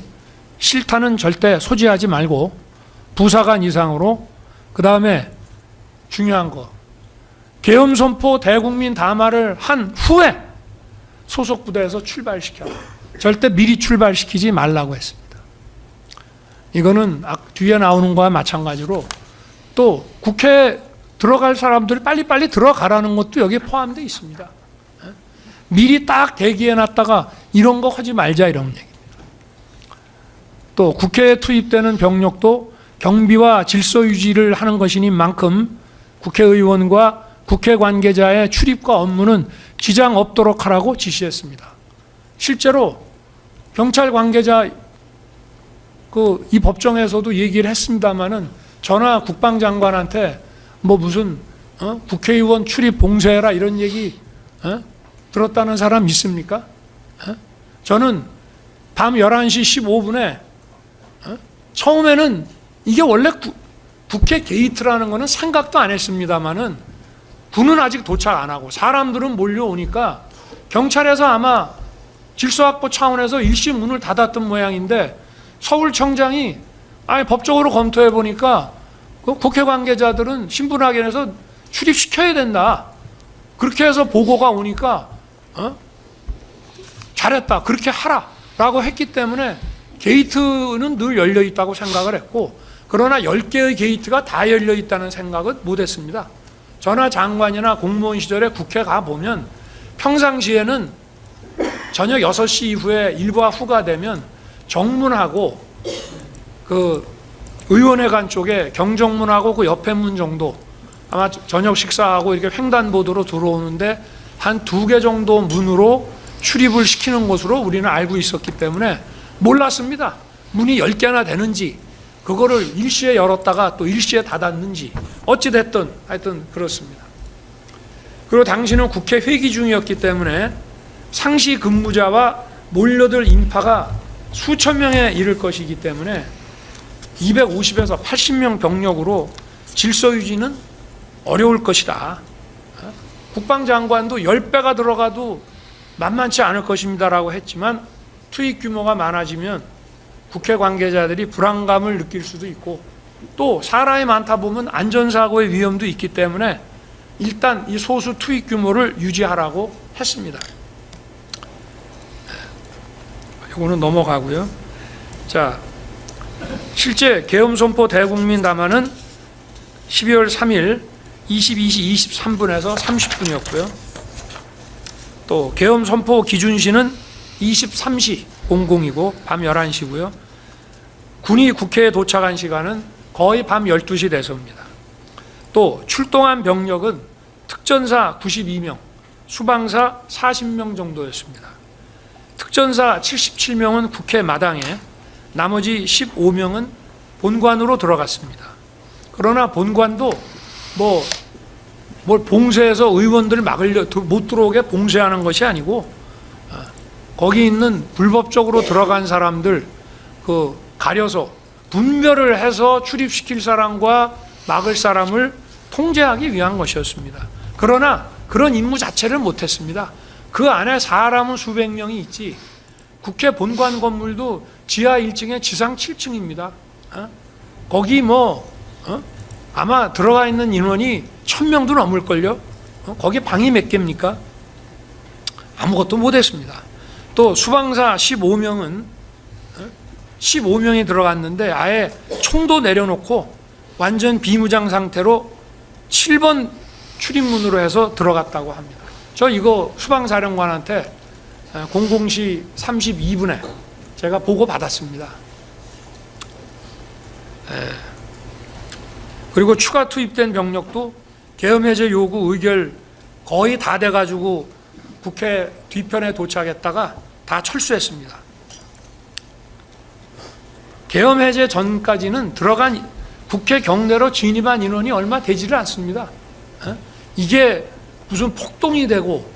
실탄은 절대 소지하지 말고 부사관 이상으로, 그 다음에 중요한 거 계엄 선포 대국민 담화를 한 후에 소속 부대에서 출발시켜 절대 미리 출발시키지 말라고 했습니다. 이거는 뒤에 나오는 거와 마찬가지로 또 국회에 들어갈 사람들이 빨리빨리 들어가라는 것도 여기에 포함되어 있습니다. 미리 딱 대기해놨다가 이런 거 하지 말자 이런 얘기입니다. 또 국회에 투입되는 병력도 경비와 질서 유지를 하는 것이니만큼 국회의원과 국회 관계자의 출입과 업무는 지장 없도록 하라고 지시했습니다. 실제로 경찰 관계자 이 법정에서도 얘기를 했습니다마는 전화 국방장관한테 뭐 무슨 국회의원 출입 봉쇄해라 이런 얘기 들었다는 사람 있습니까? 저는 밤 11시 15분에 처음에는 이게 원래 국회 게이트라는 거는 생각도 안 했습니다마는 군은 아직 도착 안 하고 사람들은 몰려오니까 경찰에서 아마 질서확보 차원에서 일시 문을 닫았던 모양인데 서울청장이 법적으로 검토해 보니까 그 국회 관계자들은 신분확인해서 출입시켜야 된다. 그렇게 해서 보고가 오니까 잘했다. 그렇게 하라라고 했기 때문에 게이트는 늘 열려 있다고 생각을 했고, 그러나 10개의 게이트가 다 열려 있다는 생각은 못했습니다. 전하 장관이나 공무원 시절에 국회 가보면 평상시에는 저녁 6시 이후에 일과 후가 되면 정문하고 그 의원회관 쪽에 경정문하고 그 옆에 문 정도 아마 저녁 식사하고 이렇게 횡단보도로 들어오는데 한 2개 정도 문으로 출입을 시키는 것으로 우리는 알고 있었기 때문에 몰랐습니다. 문이 10개나 되는지, 그거를 일시에 열었다가 또 일시에 닫았는지, 어찌됐든 하여튼 그렇습니다. 그리고 당시는 국회 회기 중이었기 때문에 상시 근무자와 몰려들 인파가 수천 명에 이를 것이기 때문에 250에서 80명 병력으로 질서 유지는 어려울 것이다. 국방장관도 10배가 들어가도 만만치 않을 것입니다라고 했지만 투입 규모가 많아지면 국회 관계자들이 불안감을 느낄 수도 있고 또 사람이 많다 보면 안전사고의 위험도 있기 때문에 일단 이 소수 투입 규모를 유지하라고 했습니다. 이거는 넘어가고요. 자, 실제 계엄선포 대국민 담화는 12월 3일 22시 23분에서 30분이었고요. 또 계엄선포 기준시는 23시 00이고 밤 11시고요. 군이 국회에 도착한 시간은 거의 밤 12시 돼서입니다. 또 출동한 병력은 특전사 92명, 수방사 40명 정도였습니다. 특전사 77명은 국회 마당에, 나머지 15명은 본관으로 들어갔습니다. 그러나 본관도 뭘 봉쇄해서 의원들 못 들어오게 봉쇄하는 것이 아니고 거기 있는 불법적으로 들어간 사람들 가려서 분별을 해서 출입시킬 사람과 막을 사람을 통제하기 위한 것이었습니다. 그러나 그런 임무 자체를 못했습니다. 그 안에 사람은 수백 명이 있지, 국회 본관 건물도 지하 1층에 지상 7층입니다. 거기 아마 들어가 있는 인원이 1000명도 넘을걸요. 거기 방이 몇 개입니까? 아무것도 못했습니다. 또 수방사 15명이 들어갔는데 아예 총도 내려놓고 완전 비무장 상태로 7번 출입문으로 해서 들어갔다고 합니다. 저 이거 수방사령관한테 00시 32분에 제가 보고 받았습니다. 그리고 추가 투입된 병력도 계엄해제 요구 의결 거의 다 돼가지고 국회 뒤편에 도착했다가 다 철수했습니다. 계엄해제 전까지는 들어간 국회 경내로 진입한 인원이 얼마 되지를 않습니다. 이게 무슨 폭동이 되고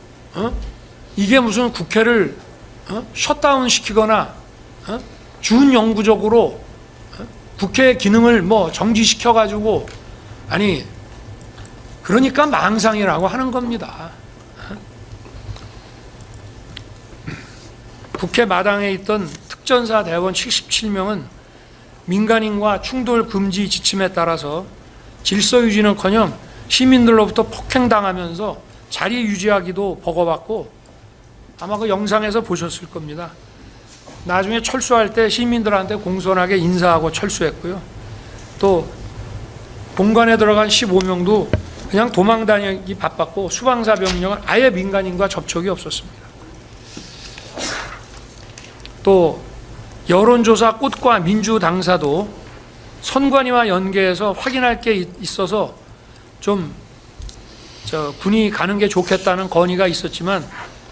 이게 무슨 국회를 셧다운 시키거나 준영구적으로 국회 기능을 정지시켜가지고 그러니까 망상이라고 하는 겁니다. 국회 마당에 있던 특전사 대원 77명은 민간인과 충돌 금지 지침에 따라서 질서 유지는커녕 시민들로부터 폭행당하면서 자리 유지하기도 버거웠고 아마 그 영상에서 보셨을 겁니다. 나중에 철수할 때 시민들한테 공손하게 인사하고 철수했고요. 또 본관에 들어간 15명도 그냥 도망 다니기 바빴고 수방사 병력은 아예 민간인과 접촉이 없었습니다. 또 여론조사 꽃과 민주당사도 선관위와 연계해서 확인할 게 있어서 좀 군이 가는 게 좋겠다는 건의가 있었지만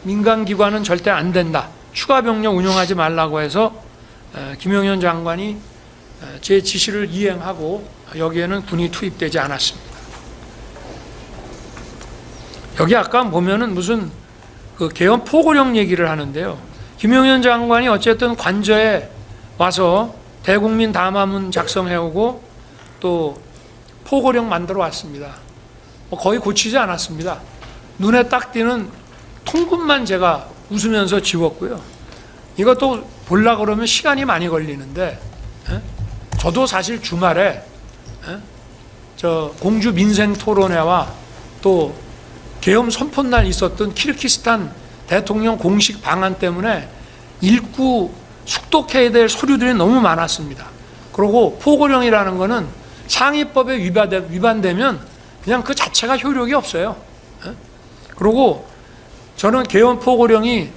민간기관은 절대 안 된다, 추가 병력 운용하지 말라고 해서 김용현 장관이 제 지시를 이행하고 여기에는 군이 투입되지 않았습니다. 여기 아까 보면은 무슨 계엄 포고령 얘기를 하는데요. 김용현 장관이 어쨌든 관저에 와서 대국민 담화문 작성해오고 또 포고령 만들어 왔습니다. 거의 고치지 않았습니다. 눈에 딱 띄는 통금만 제가 웃으면서 지웠고요. 이것도 보려고 그러면 시간이 많이 걸리는데 저도 사실 주말에 공주 민생 토론회와 또 계엄 선포날 있었던 키르기스탄 대통령 공식 방한 때문에 읽고 숙독해야 될 서류들이 너무 많았습니다. 그리고 포고령이라는 거는 상위법에 위반되면 그냥 그 자체가 효력이 없어요. 그리고 저는 계엄 포고령이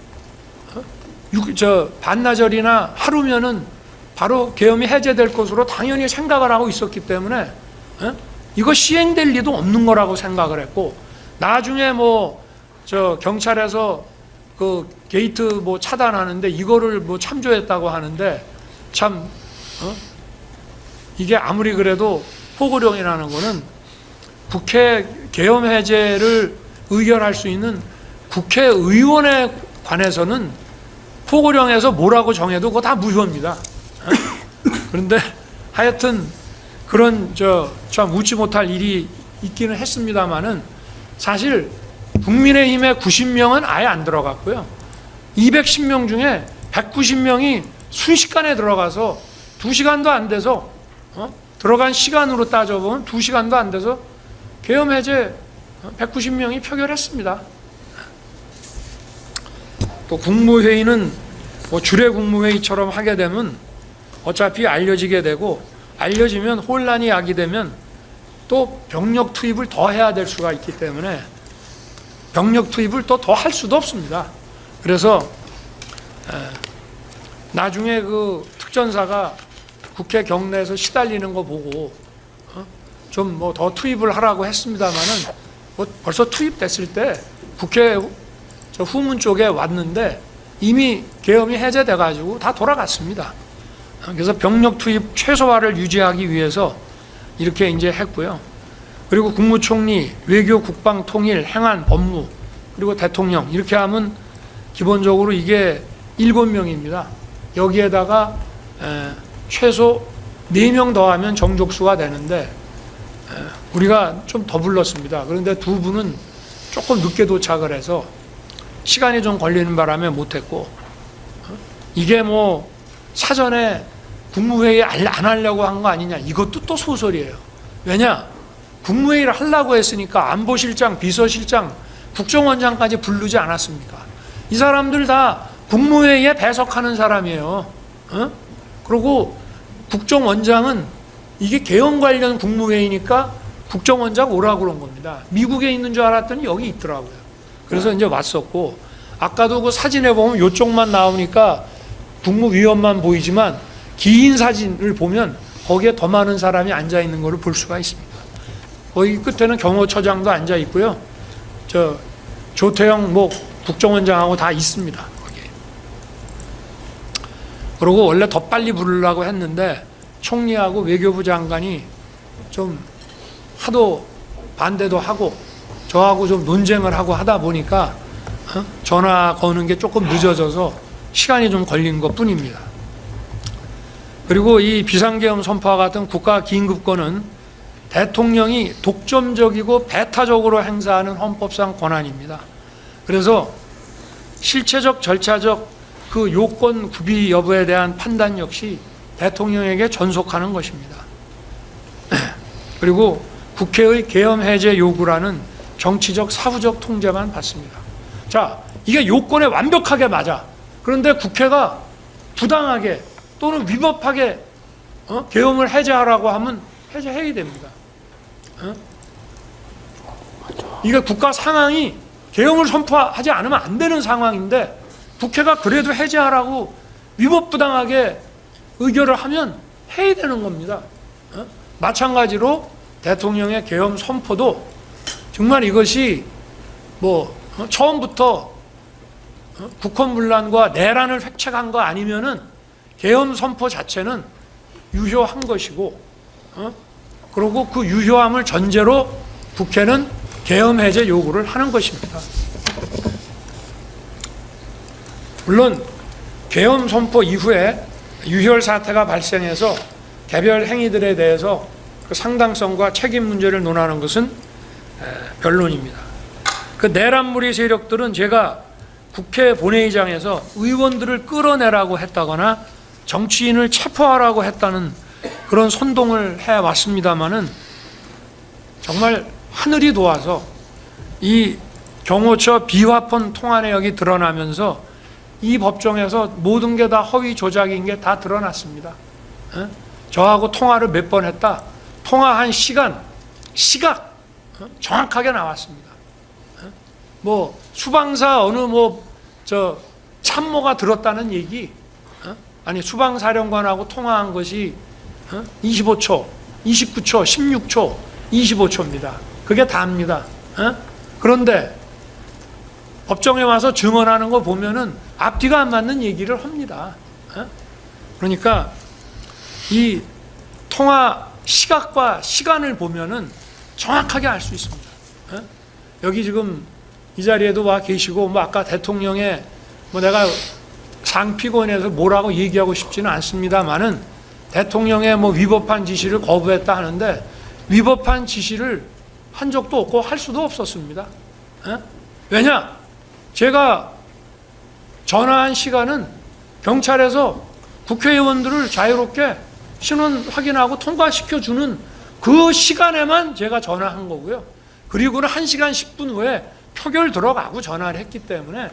반나절이나 하루면은 바로 계엄이 해제될 것으로 당연히 생각을 하고 있었기 때문에 이거 시행될 리도 없는 거라고 생각을 했고, 나중에 저 경찰에서 그 게이트 뭐 차단하는데 이거를 뭐 참조했다고 하는데 참 이게 아무리 그래도 포고령이라는 거는 국회 계엄 해제를 의결할 수 있는 국회의원에 관해서는 포고령에서 뭐라고 정해도 그거 다 무효입니다. 그런데 하여튼 그런 참 웃지 못할 일이 있기는 했습니다만은 사실 국민의힘의 90명은 아예 안 들어갔고요. 210명 중에 190명이 순식간에 들어가서 2시간도 안 돼서 들어간 시간으로 따져보면 2시간도 안 돼서 계엄 해제 190명이 표결했습니다. 또 국무회의는 뭐 주례 국무회의처럼 하게 되면 어차피 알려지게 되고 알려지면 혼란이 야기되면 또 병력 투입을 더 해야 될 수가 있기 때문에 병력 투입을 또 더 할 수도 없습니다. 그래서 나중에 그 특전사가 국회 경내에서 시달리는 거 보고 좀 뭐 더 투입을 하라고 했습니다마는 뭐 벌써 투입됐을 때 국회 저 후문 쪽에 왔는데 이미 계엄이 해제돼 가지고 다 돌아갔습니다. 그래서 병력 투입 최소화를 유지하기 위해서 이렇게 이제 했고요. 그리고 국무총리, 외교, 국방, 통일, 행안, 법무, 그리고 대통령 이렇게 하면 기본적으로 이게 7명입니다. 여기에다가 최소 4명 더하면 정족수가 되는데 우리가 좀 더 불렀습니다. 그런데 두 분은 조금 늦게 도착을 해서 시간이 좀 걸리는 바람에 못했고 이게 뭐 사전에 국무회의 안 하려고 한 거 아니냐 이것도 또 소설이에요. 왜냐? 국무회의를 하려고 했으니까 안보실장, 비서실장, 국정원장까지 부르지 않았습니까? 이 사람들 다 국무회의에 배석하는 사람이에요. 그리고 국정원장은 이게 계엄 관련 국무회의니까 국정원장 오라고 그런 겁니다. 미국에 있는 줄 알았더니 여기 있더라고요. 그래서 이제 왔었고 아까도 그 사진에 보면 이쪽만 나오니까 국무위원만 보이지만 긴 사진을 보면 거기에 더 많은 사람이 앉아 있는 것을 볼 수가 있습니다. 거기 끝에는 경호처장도 앉아 있고요. 저 조태영 뭐 국정원장하고 다 있습니다. 거기에. 그리고 원래 더 빨리 부르려고 했는데 총리하고 외교부 장관이 좀 하도 반대도 하고 저하고 좀 논쟁을 하고 하다 보니까 전화 거는 게 조금 늦어져서 시간이 좀 걸린 것 뿐입니다. 그리고 이 비상계엄 선포와 같은 국가 긴급권은 대통령이 독점적이고 배타적으로 행사하는 헌법상 권한입니다. 그래서 실체적, 절차적 그 요건 구비 여부에 대한 판단 역시 대통령에게 전속하는 것입니다. 그리고 국회의 계엄 해제 요구라는 정치적, 사후적 통제만 받습니다. 자, 이게 요건에 완벽하게 맞아. 그런데 국회가 부당하게 또는 위법하게 계엄을 해제하라고 하면 해제해야 됩니다. 이게 국가 상황이 계엄을 선포하지 않으면 안 되는 상황인데 국회가 그래도 해제하라고 위법부당하게 의결을 하면 해야 되는 겁니다. 마찬가지로 대통령의 계엄 선포도 정말 이것이 뭐 처음부터 국헌문란과 내란을 획책한 거 아니면은 계엄 선포 자체는 유효한 것이고 그리고 그 유효함을 전제로 국회는 계엄 해제 요구를 하는 것입니다. 물론 계엄 선포 이후에 유혈 사태가 발생해서 개별 행위들에 대해서 그 상당성과 책임 문제를 논하는 것은 변론입니다. 그 내란무리 세력들은 제가 국회 본회의장에서 의원들을 끌어내라고 했다거나 정치인을 체포하라고 했다는 그런 선동을 해왔습니다마는 정말 하늘이 도와서 이 경호처 비화폰 통화 내역이 드러나면서 이 법정에서 모든 게 다 허위 조작인 게 다 드러났습니다. 저하고 통화를 몇 번 했다. 통화한 시각 정확하게 나왔습니다. 뭐 수방사 어느 참모가 들었다는 얘기, 아니 수방사령관하고 통화한 것이 25초, 29초, 16초, 25초입니다. 그게 다입니다. 그런데 법정에 와서 증언하는 거 보면은 앞뒤가 안 맞는 얘기를 합니다. 그러니까 이 통화 시각과 시간을 보면은 정확하게 알 수 있습니다. 여기 지금 이 자리에도 와 계시고, 뭐 아까 대통령의 뭐 내가 상피곤에서 뭐라고 얘기하고 싶지는 않습니다만은 대통령의 뭐 위법한 지시를 거부했다 하는데 위법한 지시를 한 적도 없고 할 수도 없었습니다. 왜냐? 제가 전화한 시간은 경찰에서 국회의원들을 자유롭게 신원 확인하고 통과시켜주는 그 시간에만 제가 전화한 거고요. 그리고는 1시간 10분 후에 표결 들어가고 전화를 했기 때문에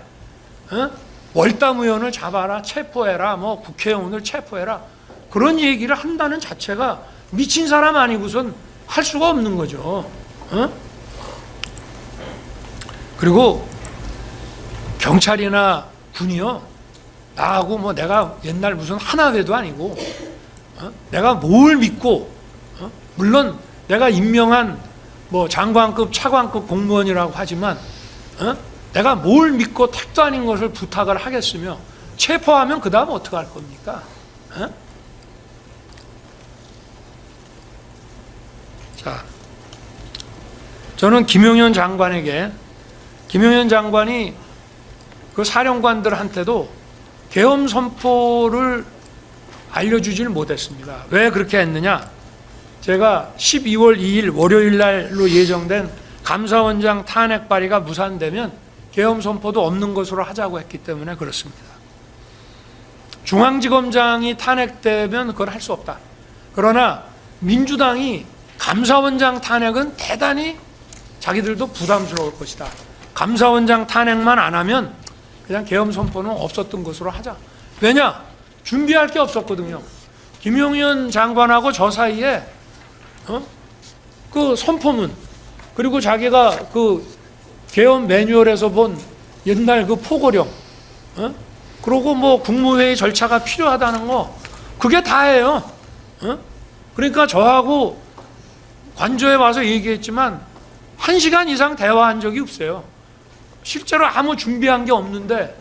월담 의원을 잡아라, 체포해라, 뭐 국회의원을 체포해라, 그런 얘기를 한다는 자체가 미친 사람 아니고선 할 수가 없는 거죠. 그리고 경찰이나 군이요, 나하고 뭐 내가 옛날 무슨 하나회도 아니고, 내가 뭘 믿고, 물론 내가 임명한 뭐 장관급, 차관급 공무원이라고 하지만, 내가 뭘 믿고 택도 아닌 것을 부탁을 하겠으며, 체포하면 그 다음 어떻게 할 겁니까? 자, 저는 김용현 장관에게, 김용현 장관이 그 사령관들한테도 계엄 선포를 알려주지를 못했습니다. 왜 그렇게 했느냐? 제가 12월 2일 월요일 날로 예정된 감사원장 탄핵 발의가 무산되면 계엄 선포도 없는 것으로 하자고 했기 때문에 그렇습니다. 중앙지검장이 탄핵되면 그걸 할 수 없다. 그러나 민주당이 감사원장 탄핵은 대단히 자기들도 부담스러울 것이다. 감사원장 탄핵만 안 하면 그냥 계엄 선포는 없었던 것으로 하자. 왜냐? 준비할 게 없었거든요. 김용현 장관하고 저 사이에 그 선포문, 그리고 자기가 그 계엄 매뉴얼에서 본 옛날 그 포고령, 그러고 뭐 국무회의 절차가 필요하다는 거, 그게 다예요. 그러니까 저하고 관저에 와서 얘기했지만 1시간 이상 대화한 적이 없어요. 실제로 아무 준비한 게 없는데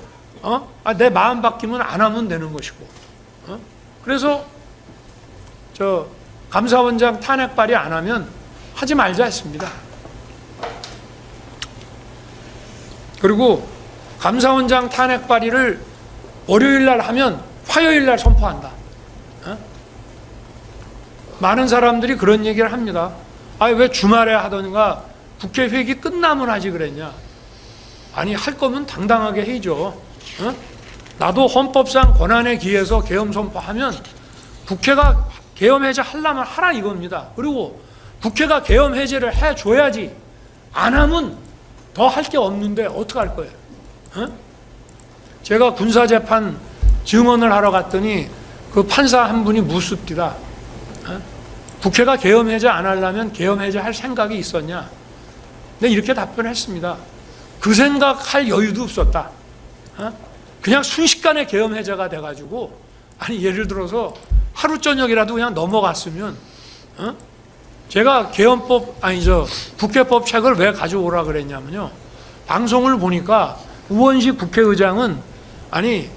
내 마음 바뀌면 안 하면 되는 것이고, 그래서 저 감사원장 탄핵 발의 안 하면 하지 말자 했습니다. 그리고 감사원장 탄핵 발의를 월요일 날 하면 화요일 날 선포한다. 많은 사람들이 그런 얘기를 합니다. 왜 주말에 하던가 국회 회기 끝나면 하지 그랬냐. 아니, 할 거면 당당하게 해야죠. 나도 헌법상 권한에 기해서 계엄 선포하면 국회가 계엄 해제 하려면 하라 이겁니다. 그리고 국회가 계엄 해제를 해줘야지. 안 하면 더 할 게 없는데 어떻게 할 거예요? 제가 군사재판 증언을 하러 갔더니 그 판사 한 분이 묻습니다. 국회가 계엄 해제 안 하려면 계엄 해제 할 생각이 있었냐? 네, 이렇게 답변했습니다. 그 생각할 여유도 없었다. 그냥 순식간에 계엄 해제가 돼가지고, 아니 예를 들어서 하루 저녁이라도 그냥 넘어갔으면, 제가 계엄법 국회법 책을 왜 가져오라 그랬냐면요, 방송을 보니까 우원식 국회의장은 아니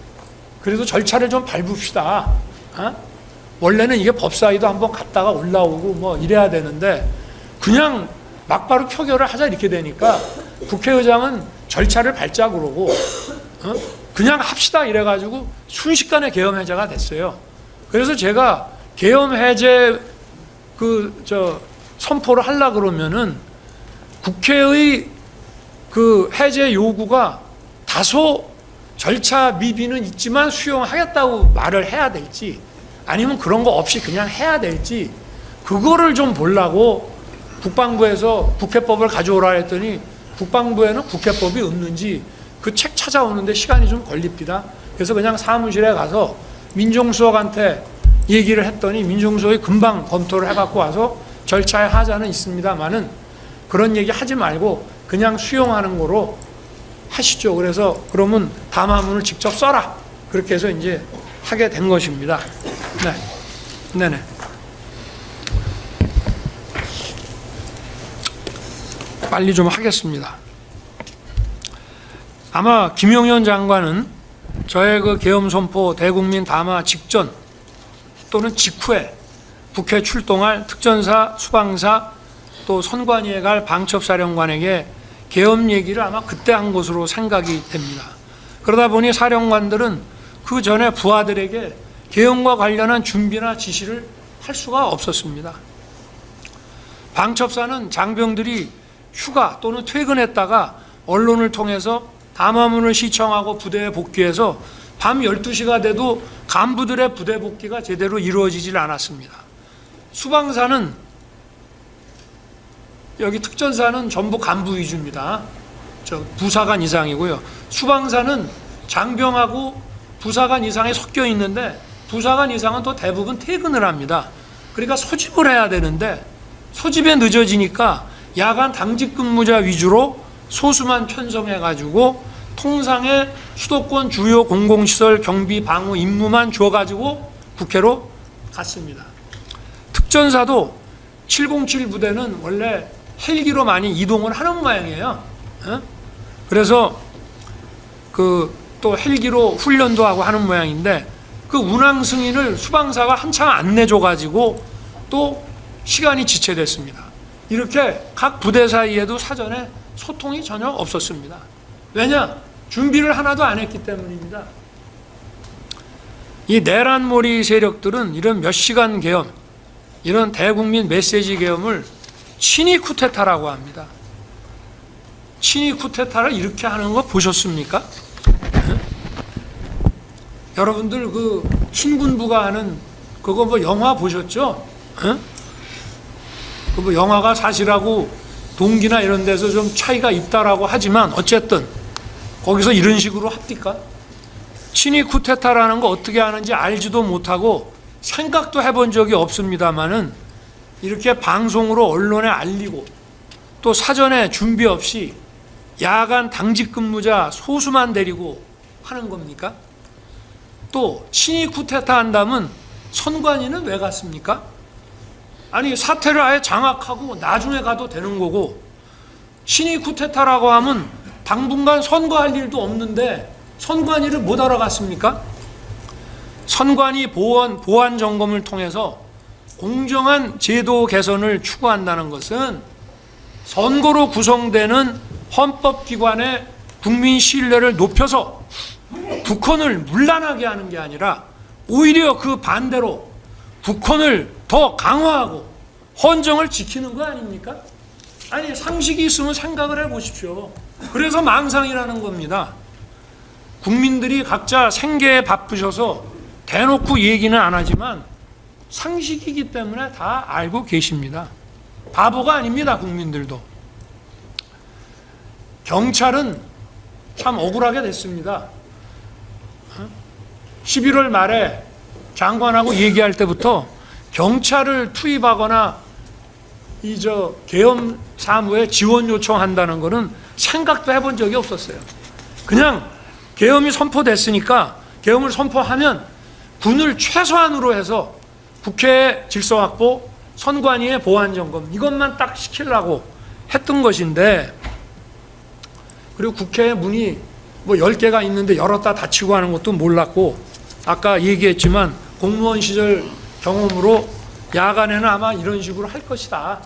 그래도 절차를 좀 밟읍시다. 원래는 이게 법사위도 한번 갔다가 올라오고 뭐 이래야 되는데 그냥 막바로 표결을 하자 이렇게 되니까 국회의장은 절차를 밟자 그러고 그냥 합시다 이래가지고 순식간에 계엄 해제가 됐어요. 그래서 제가 계엄 해제 선포를 하려 그러면은 국회의 그 해제 요구가 다소 절차 미비는 있지만 수용하겠다고 말을 해야 될지, 아니면 그런 거 없이 그냥 해야 될지, 그거를 좀 보려고 국방부에서 국회법을 가져오라 했더니 국방부에는 국회법이 없는지 그 책 찾아오는데 시간이 좀 걸립니다. 그래서 그냥 사무실에 가서 민정수석한테 얘기를 했더니 민정수석이 금방 검토를 해갖고 와서 절차에 하자는 있습니다만은 그런 얘기 하지 말고 그냥 수용하는 거로 하시죠. 그래서 그러면 담화문을 직접 써라. 그렇게 해서 이제 하게 된 것입니다. 네. 네네. 빨리 좀 하겠습니다. 아마 김용현 장관은 저의 그 계엄 선포 대국민 담화 직전 또는 직후에 북해 출동할 특전사, 수방사 또 선관위에 갈 방첩사령관에게 계엄 얘기를 아마 그때 한 것으로 생각이 됩니다. 그러다 보니 사령관들은 그 전에 부하들에게 계엄과 관련한 준비나 지시를 할 수가 없었습니다. 방첩사는 장병들이 휴가 또는 퇴근했다가 언론을 통해서 담화문을 시청하고 부대에 복귀해서 밤 12시가 돼도 간부들의 부대 복귀가 제대로 이루어지질 않았습니다. 수방사는 여기 특전사는 전부 간부 위주입니다. 부사관 이상이고요. 수방사는 장병하고 부사관 이상이 섞여 있는데 부사관 이상은 또 대부분 퇴근을 합니다. 그러니까 소집을 해야 되는데 소집에 늦어지니까 야간 당직 근무자 위주로 소수만 편성해가지고 통상의 수도권 주요 공공시설 경비 방어 임무만 줘가지고 국회로 갔습니다. 특전사도 707 부대는 원래 헬기로 많이 이동을 하는 모양이에요. 그래서 또 헬기로 훈련도 하고 하는 모양인데 그 운항 승인을 수방사가 한참 안 내줘가지고 또 시간이 지체됐습니다. 이렇게 각 부대 사이에도 사전에 소통이 전혀 없었습니다. 왜냐? 준비를 하나도 안 했기 때문입니다. 이 내란몰이 세력들은 이런 몇 시간 계엄, 이런 대국민 메시지 계엄을 친위 쿠데타라고 합니다. 친위 쿠데타를 이렇게 하는 거 보셨습니까? 여러분들 그 신군부가 하는 그거 뭐 영화 보셨죠? 그 뭐 영화가 사실하고 동기나 이런 데서 좀 차이가 있다라고 하지만 어쨌든 거기서 이런 식으로 합니까? 친위 쿠데타라는 거 어떻게 하는지 알지도 못하고 생각도 해본 적이 없습니다만은 이렇게 방송으로 언론에 알리고 또 사전에 준비 없이 야간 당직 근무자 소수만 데리고 하는 겁니까? 또 친위 쿠데타 한다면 선관위는 왜 갔습니까? 아니 사태를 아예 장악하고 나중에 가도 되는 거고 친위 쿠데타라고 하면 당분간 선거할 일도 없는데 선관위를 못 알아갔습니까? 선관위 보안 점검을 통해서 공정한 제도 개선을 추구한다는 것은 선거로 구성되는 헌법기관의 국민 신뢰를 높여서 북한을 문란하게 하는 게 아니라 오히려 그 반대로 북한을 더 강화하고 헌정을 지키는 거 아닙니까? 아니 상식이 있으면 생각을 해보십시오. 그래서 망상이라는 겁니다. 국민들이 각자 생계에 바쁘셔서 대놓고 얘기는 안 하지만 상식이기 때문에 다 알고 계십니다. 바보가 아닙니다. 국민들도. 경찰은 참 억울하게 됐습니다. 11월 말에 장관하고 얘기할 때부터 경찰을 투입하거나 계엄 사무에 지원 요청한다는 것은 생각도 해본 적이 없었어요. 그냥 계엄이 선포됐으니까 계엄을 선포하면 군을 최소한으로 해서 국회의 질서 확보, 선관위의 보안 점검 이것만 딱 시키려고 했던 것인데 그리고 국회 문이 뭐 10개가 있는데 열었다 닫히고 하는 것도 몰랐고 아까 얘기했지만 공무원 시절 경험으로 야간에는 아마 이런 식으로 할 것이다.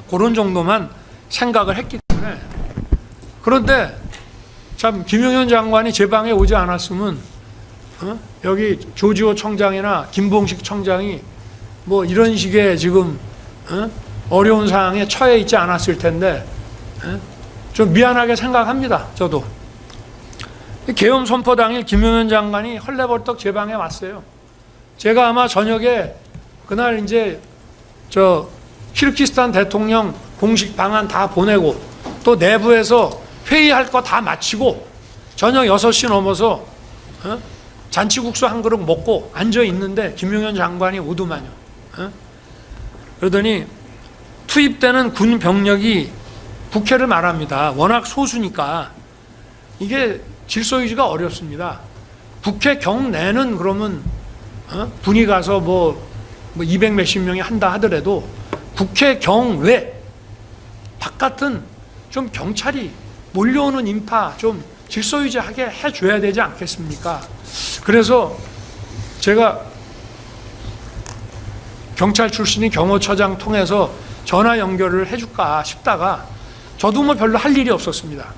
그런 정도만 생각을 했기 때문에 그런데 참 김용현 장관이 제 방에 오지 않았으면 여기 조지호 청장이나 김봉식 청장이 뭐 이런 식의 지금 어려운 상황에 처해 있지 않았을 텐데 좀 미안하게 생각합니다. 저도. 계엄 선포 당일 김용현 장관이 헐레벌떡 제 방에 왔어요. 제가 아마 저녁에 그날 이제 키르기스탄 대통령 공식 방안 다 보내고 또 내부에서 회의할 거 다 마치고 저녁 6시 넘어서 잔치국수 한 그릇 먹고 앉아 있는데 김용현 장관이 오더만요. 그러더니 투입되는 군 병력이 국회를 말합니다. 워낙 소수니까 이게 질서 유지가 어렵습니다. 국회 경내는 그러면 분이 가서 뭐 200 몇십 명이 한다 하더라도 국회 경외 바깥은 좀 경찰이 몰려오는 인파 좀 질서 유지하게 해줘야 되지 않겠습니까? 그래서 제가 경찰 출신인 경호처장 통해서 전화 연결을 해줄까 싶다가 저도 뭐 별로 할 일이 없었습니다.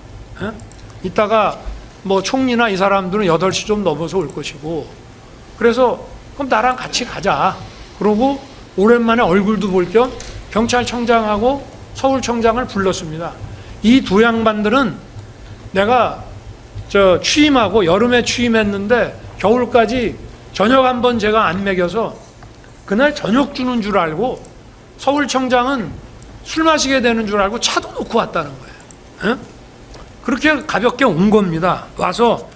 이따가 뭐 총리나 이 사람들은 8시 좀 넘어서 올 것이고, 그래서 그럼 나랑 같이 가자. 그러고 오랜만에 얼굴도 볼 겸 경찰청장하고 서울청장을 불렀습니다. 이 두 양반들은 내가 취임하고 여름에 취임했는데 겨울까지 저녁 한번 제가 안 먹여서 그날 저녁 주는 줄 알고, 서울청장은 술 마시게 되는 줄 알고 차도 놓고 왔다는 거예요. 그렇게 가볍게 온 겁니다. 와서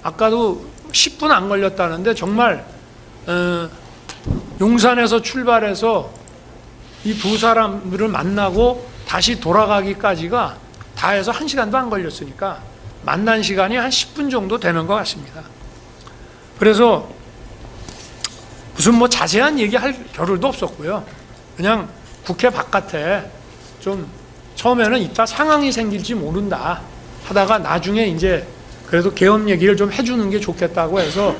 아까도 10분 안 걸렸다는데 정말 용산에서 출발해서 이 두 사람들을 만나고 다시 돌아가기까지가 다 해서 1시간도 안 걸렸으니까 만난 시간이 한 10분 정도 되는 것 같습니다. 그래서 무슨 뭐 자세한 얘기할 겨를도 없었고요. 그냥 국회 바깥에 좀 처음에는 이따 상황이 생길지 모른다 하다가 나중에 이제 그래도 계엄 얘기를 좀 해주는 게 좋겠다고 해서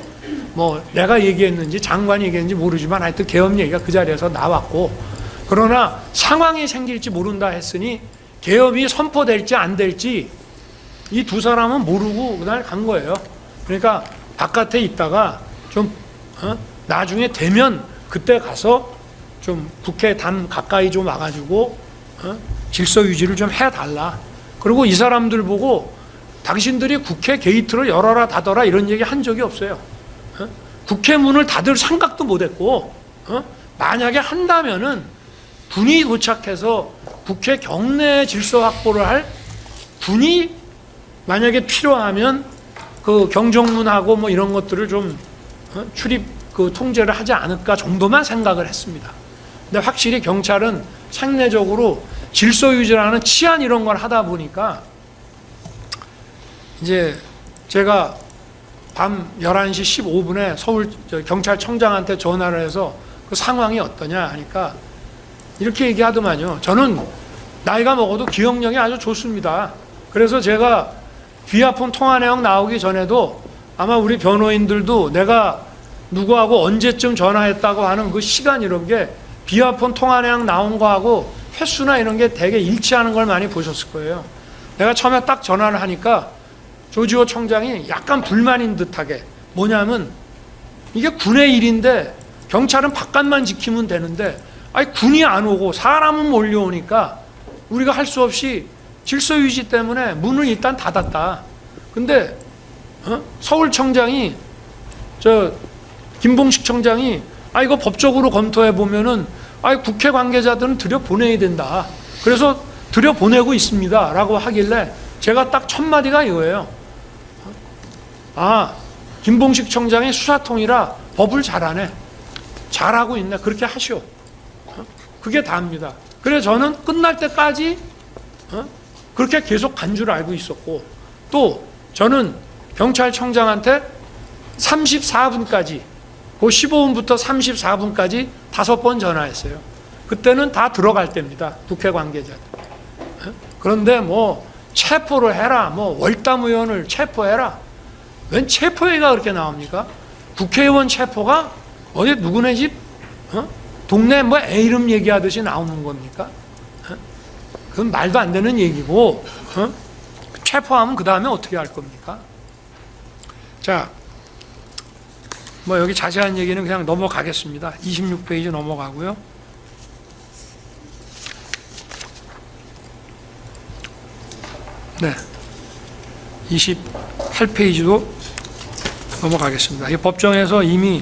뭐 내가 얘기했는지 장관이 얘기했는지 모르지만 하여튼 계엄 얘기가 그 자리에서 나왔고, 그러나 상황이 생길지 모른다 했으니 계엄이 선포될지 안 될지 이 두 사람은 모르고 그날 간 거예요. 그러니까 바깥에 있다가 좀 나중에 되면 그때 가서 좀 국회 담 가까이 좀 와가지고 질서 유지를 좀 해달라. 그리고 이 사람들 보고 당신들이 국회 게이트를 열어라 닫아라 이런 얘기 한 적이 없어요. 국회 문을 닫을 생각도 못했고, 만약에 한다면은 군이 도착해서 국회 경내 질서 확보를 할 군이 만약에 필요하면 그 경정문하고 뭐 이런 것들을 좀 출입 그 통제를 하지 않을까 정도만 생각을 했습니다. 근데 확실히 경찰은 상례적으로 질서 유지라는 치안 이런 걸 하다 보니까 이제 제가 밤 11시 15분에 서울 경찰청장한테 전화를 해서 그 상황이 어떠냐 하니까 이렇게 얘기하더만요. 저는 나이가 먹어도 기억력이 아주 좋습니다. 그래서 제가 귀하폰 통화 내용 나오기 전에도 아마 우리 변호인들도 내가 누구하고 언제쯤 전화했다고 하는 그 시간 이런 게 비화폰 통화 내용 나온 거하고 횟수나 이런 게 되게 일치하는 걸 많이 보셨을 거예요. 내가 처음에 딱 전화를 하니까 조지호 청장이 약간 불만인 듯하게, 뭐냐면 이게 군의 일인데 경찰은 바깥만 지키면 되는데 아니 군이 안 오고 사람은 몰려오니까 우리가 할 수 없이 질서 유지 때문에 문을 일단 닫았다. 근데 서울청장이 김봉식 청장이 이거 법적으로 검토해 보면은 국회 관계자들은 들여보내야 된다. 그래서 들여보내고 있습니다. 라고 하길래 제가 딱 첫 마디가 이거예요. 김봉식 청장이 수사통이라 법을 잘하네. 잘하고 있네. 그렇게 하시오. 그게 다입니다. 그래서 저는 끝날 때까지 그렇게 계속 간 줄 알고 있었고, 또 저는 경찰청장한테 34분까지 그 15분부터 34분까지 5번 전화했어요. 그때는 다 들어갈 때입니다. 국회 관계자들. 그런데 뭐 체포를 해라, 뭐 월담 의원을 체포해라. 웬 체포 얘기가 그렇게 나옵니까? 국회의원 체포가 어디 누구네 집 동네 뭐 애 이름 얘기하듯이 나오는 겁니까? 그건 말도 안 되는 얘기고, 체포하면 그 다음에 어떻게 할 겁니까? 자, 뭐 여기 자세한 얘기는 그냥 넘어가겠습니다. 26페이지 넘어가고요. 네, 28페이지도 넘어가겠습니다. 이 법정에서 이미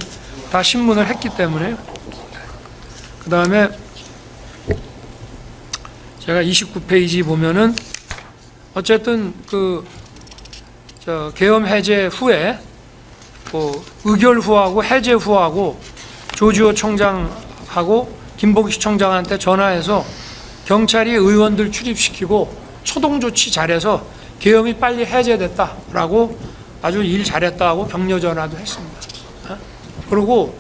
다 신문을 했기 때문에. 그 다음에 제가 29페이지 보면은 어쨌든 계엄 해제 후에 의결 후하고 해제 후하고 조지호 청장하고 김봉식 청장한테 전화해서 경찰이 의원들 출입시키고 초동 조치 잘해서 계엄이 빨리 해제됐다라고 아주 일 잘했다고 격려 전화도 했습니다. 그리고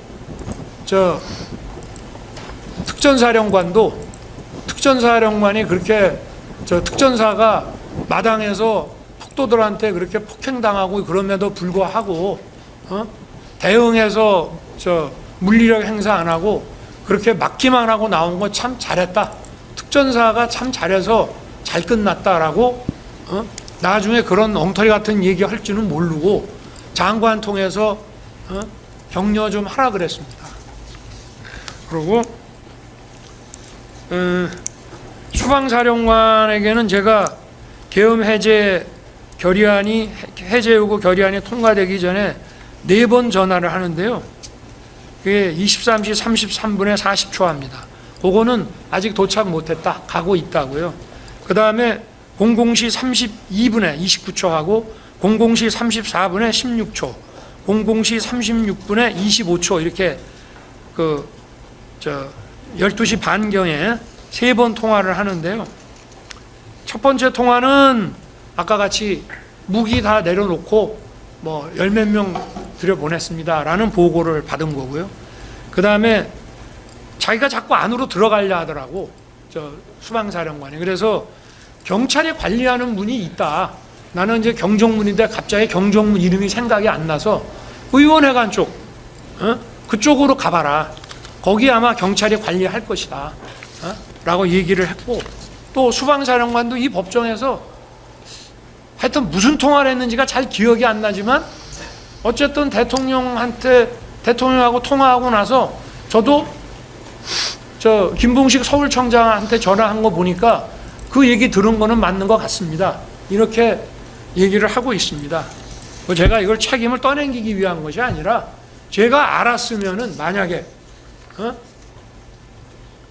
특전사령관이 그렇게 특전사가 마당에서 학도들한테 그렇게 폭행당하고 그럼에도 불구하고 대응해서 물리력 행사 안 하고 그렇게 막기만 하고 나온 거 참 잘했다. 특전사가 참 잘해서 잘 끝났다라고 나중에 그런 엉터리 같은 얘기 할 줄은 모르고 장관 통해서 격려 좀 하라 그랬습니다. 그리고 수방사령관에게는 제가 계엄 해제 결의안이 해제 요구 결의안이 통과되기 전에 4번 전화를 하는데요. 그게 23시 33분에 40초 합니다. 그거는 아직 도착 못했다. 가고 있다고요. 그 다음에 00시 32분에 29초 하고 00시 34분에 16초, 00시 36분에 25초 이렇게 12시 반경에 3번 통화를 하는데요. 첫 번째 통화는 아까 같이 무기 다 내려놓고 뭐 10몇 명 들여보냈습니다 라는 보고를 받은 거고요. 그 다음에 자기가 자꾸 안으로 들어가려 하더라고, 수방사령관이. 그래서 경찰이 관리하는 문이 있다. 나는 이제 경정문인데 갑자기 경정문 이름이 생각이 안 나서 의원회관 쪽, 그쪽으로 가봐라. 거기 아마 경찰이 관리할 것이다. 라고 얘기를 했고, 또 수방사령관도 이 법정에서 하여튼 무슨 통화를 했는지가 잘 기억이 안 나지만 어쨌든 대통령하고 통화하고 나서 저도 김봉식 서울청장한테 전화한 거 보니까 그 얘기 들은 거는 맞는 것 같습니다. 이렇게 얘기를 하고 있습니다. 제가 이걸 책임을 떠넘기기 위한 것이 아니라 제가 알았으면은 만약에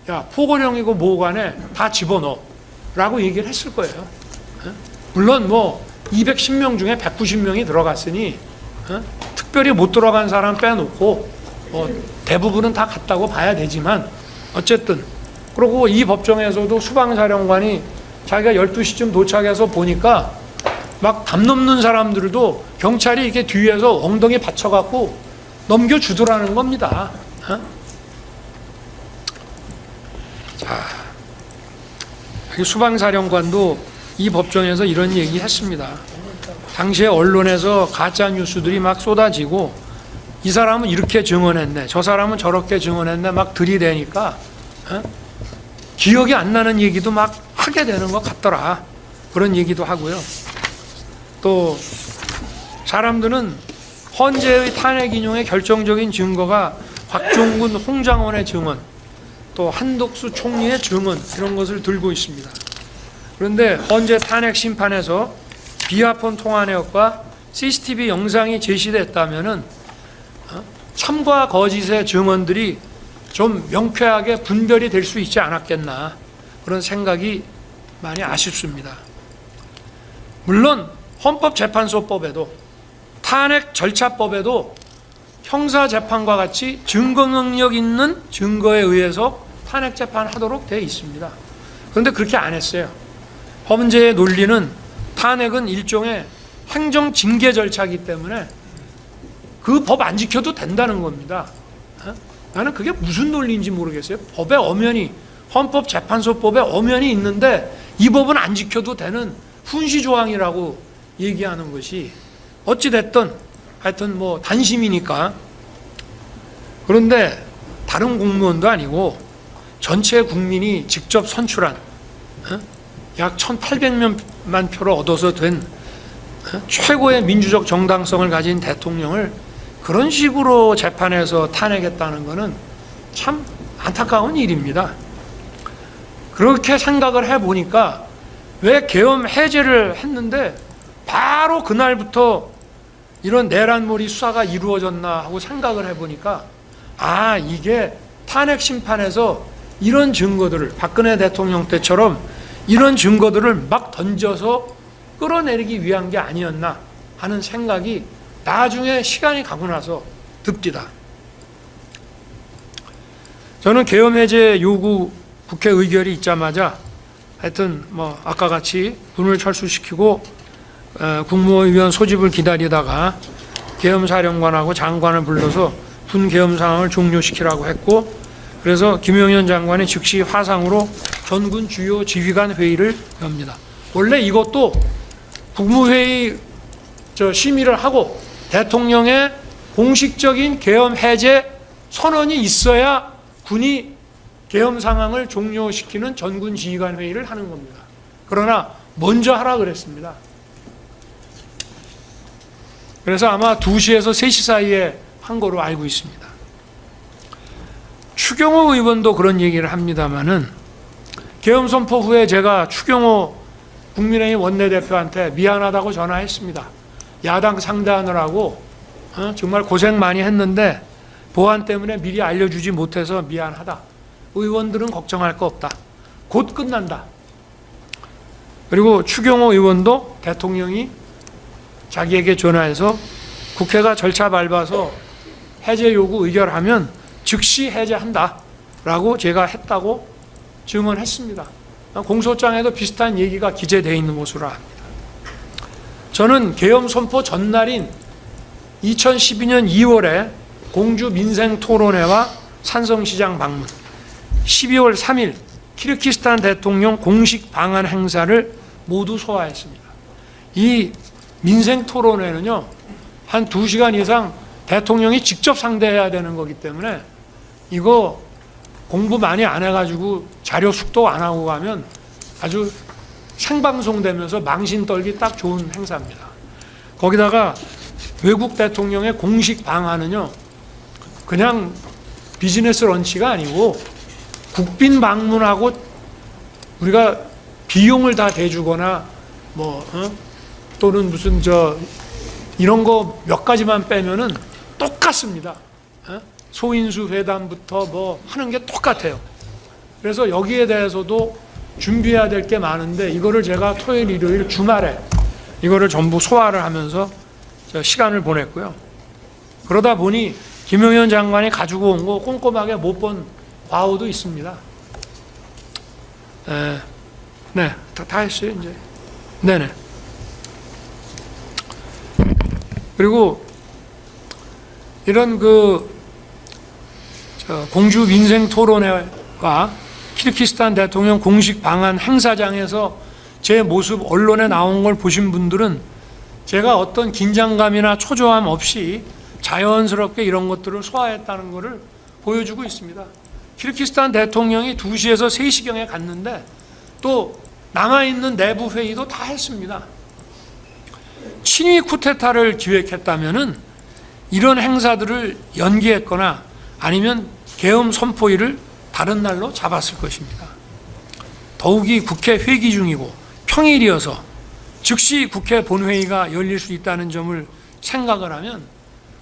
야, 포고령이고 뭐간에 다 집어넣어 라고 얘기를 했을 거예요. 물론 뭐 210명 중에 190명이 들어갔으니 특별히 못 들어간 사람 빼놓고 대부분은 다 갔다고 봐야 되지만, 어쨌든 그리고 이 법정에서도 수방사령관이 자기가 12시쯤 도착해서 보니까 막 담 넘는 사람들도 경찰이 이렇게 뒤에서 엉덩이 받쳐갖고 넘겨주더라는 겁니다. 자, 수방사령관도 이 법정에서 이런 얘기 했습니다. 당시에 언론에서 가짜 뉴스들이 막 쏟아지고 이 사람은 이렇게 증언했네, 저 사람은 저렇게 증언했네 막 들이대니까 기억이 안 나는 얘기도 막 하게 되는 것 같더라. 그런 얘기도 하고요. 또 사람들은 헌재의 탄핵 인용의 결정적인 증거가 곽종근, 홍장원의 증언, 또 한덕수 총리의 증언, 이런 것을 들고 있습니다. 그런데 헌재 탄핵 심판에서 비하폰 통화 내역과 CCTV 영상이 제시됐다면은 참과 거짓의 증언들이 좀 명쾌하게 분별이 될 수 있지 않았겠나, 그런 생각이 많이 아쉽습니다. 물론 헌법재판소법에도 탄핵 절차법에도 형사재판과 같이 증거 능력 있는 증거에 의해서 탄핵 재판하도록 되어 있습니다. 그런데 그렇게 안 했어요. 헌재의 논리는 탄핵은 일종의 행정 징계 절차이기 때문에 그 법 안 지켜도 된다는 겁니다. 나는 그게 무슨 논리인지 모르겠어요. 법에 엄연히, 헌법재판소법에 엄연히 있는데 이 법은 안 지켜도 되는 훈시조항이라고 얘기하는 것이 어찌됐든 하여튼 뭐 단심이니까. 그런데 다른 공무원도 아니고 전체 국민이 직접 선출한 약 1,800만 표를 얻어서 된 최고의 민주적 정당성을 가진 대통령을 그런 식으로 재판에서 탄핵했다는 것은 참 안타까운 일입니다. 그렇게 생각을 해보니까 왜 계엄 해제를 했는데 바로 그날부터 이런 내란몰이 수사가 이루어졌나 하고 생각을 해보니까, 아, 이게 탄핵 심판에서 이런 증거들을, 박근혜 대통령 때처럼 이런 증거들을 막 던져서 끌어내리기 위한 게 아니었나 하는 생각이 나중에 시간이 가고 나서 듭니다. 저는 계엄 해제 요구 국회 의결이 있자마자 하여튼 뭐 아까 같이 군을 철수시키고 국무위원 소집을 기다리다가 계엄사령관하고 장관을 불러서 군 계엄 상황을 종료시키라고 했고, 그래서 김용현 장관이 즉시 화상으로 전군 주요 지휘관 회의를 엽니다. 원래 이것도 국무회의 심의를 하고 대통령의 공식적인 계엄 해제 선언이 있어야 군이 계엄 상황을 종료시키는 전군 지휘관 회의를 하는 겁니다. 그러나 먼저 하라 그랬습니다. 그래서 아마 2시에서 3시 사이에 한 거로 알고 있습니다. 추경호 의원도 그런 얘기를 합니다마는 계엄 선포 후에 제가 추경호 국민의힘 원내대표한테 미안하다고 전화했습니다. 야당 상대하느라고 정말 고생 많이 했는데 보안 때문에 미리 알려주지 못해서 미안하다. 의원들은 걱정할 거 없다. 곧 끝난다. 그리고 추경호 의원도 대통령이 자기에게 전화해서 국회가 절차 밟아서 해제 요구 의결하면 즉시 해제한다라고 제가 했다고 증언했습니다. 공소장에도 비슷한 얘기가 기재되어 있는 것으로 압니다. 저는 계엄 선포 전날인 2012년 2월에 공주 민생토론회와 산성시장 방문, 12월 3일 키르기스탄 대통령 공식 방한 행사를 모두 소화했습니다. 이 민생토론회는요, 한 2시간 이상 대통령이 직접 상대해야 되는 거기 때문에 이거 공부 많이 안 해가지고 자료 숙도 안 하고 가면 아주 생방송되면서 망신 떨기 딱 좋은 행사입니다. 거기다가 외국 대통령의 공식 방한은요, 그냥 비즈니스 런치가 아니고 국빈 방문하고 우리가 비용을 다 대주거나 또는 무슨 이런 거 몇 가지만 빼면은 똑같습니다. 소인수 회담부터 하는 게 똑같아요. 그래서 여기에 대해서도 준비해야 될 게 많은데 이거를 제가 토요일, 일요일, 주말에 이거를 전부 소화를 하면서 시간을 보냈고요. 그러다 보니 김용현 장관이 가지고 온 거 꼼꼼하게 못 본 과오도 있습니다. 네, 다 했어요 이제. 네네. 그리고 이런 공주 민생 토론회와 키르기스탄 대통령 공식 방한 행사장에서 제 모습 언론에 나온 걸 보신 분들은 제가 어떤 긴장감이나 초조함 없이 자연스럽게 이런 것들을 소화했다는 것을 보여주고 있습니다. 키르기스탄 대통령이 2시에서 3시경에 갔는데 또 남아있는 내부 회의도 다 했습니다. 친위 쿠데타를 기획했다면은 이런 행사들을 연기했거나 아니면 계엄 선포일을 다른 날로 잡았을 것입니다. 더욱이 국회 회기 중이고 평일이어서 즉시 국회 본회의가 열릴 수 있다는 점을 생각을 하면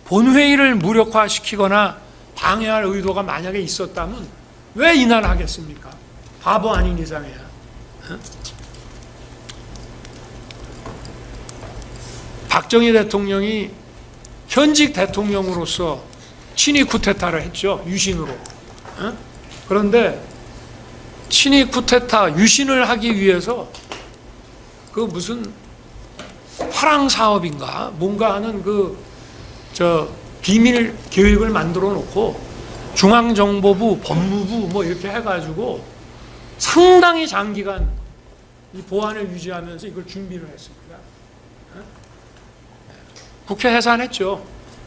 본회의를 무력화시키거나 방해할 의도가 만약에 있었다면 왜 이날 하겠습니까? 바보 아닌 이상이야. 박정희 대통령이 현직 대통령으로서 친위 쿠데타를 했죠. 유신으로. 그런데 친위 쿠데타 유신을 하기 위해서 그 무슨 화랑 사업인가 뭔가 하는 비밀 계획을 만들어 놓고 중앙정보부, 법무부 이렇게 해가지고 상당히 장기간 이 보안을 유지하면서 이걸 준비를 했습니다. 국회 해산했죠.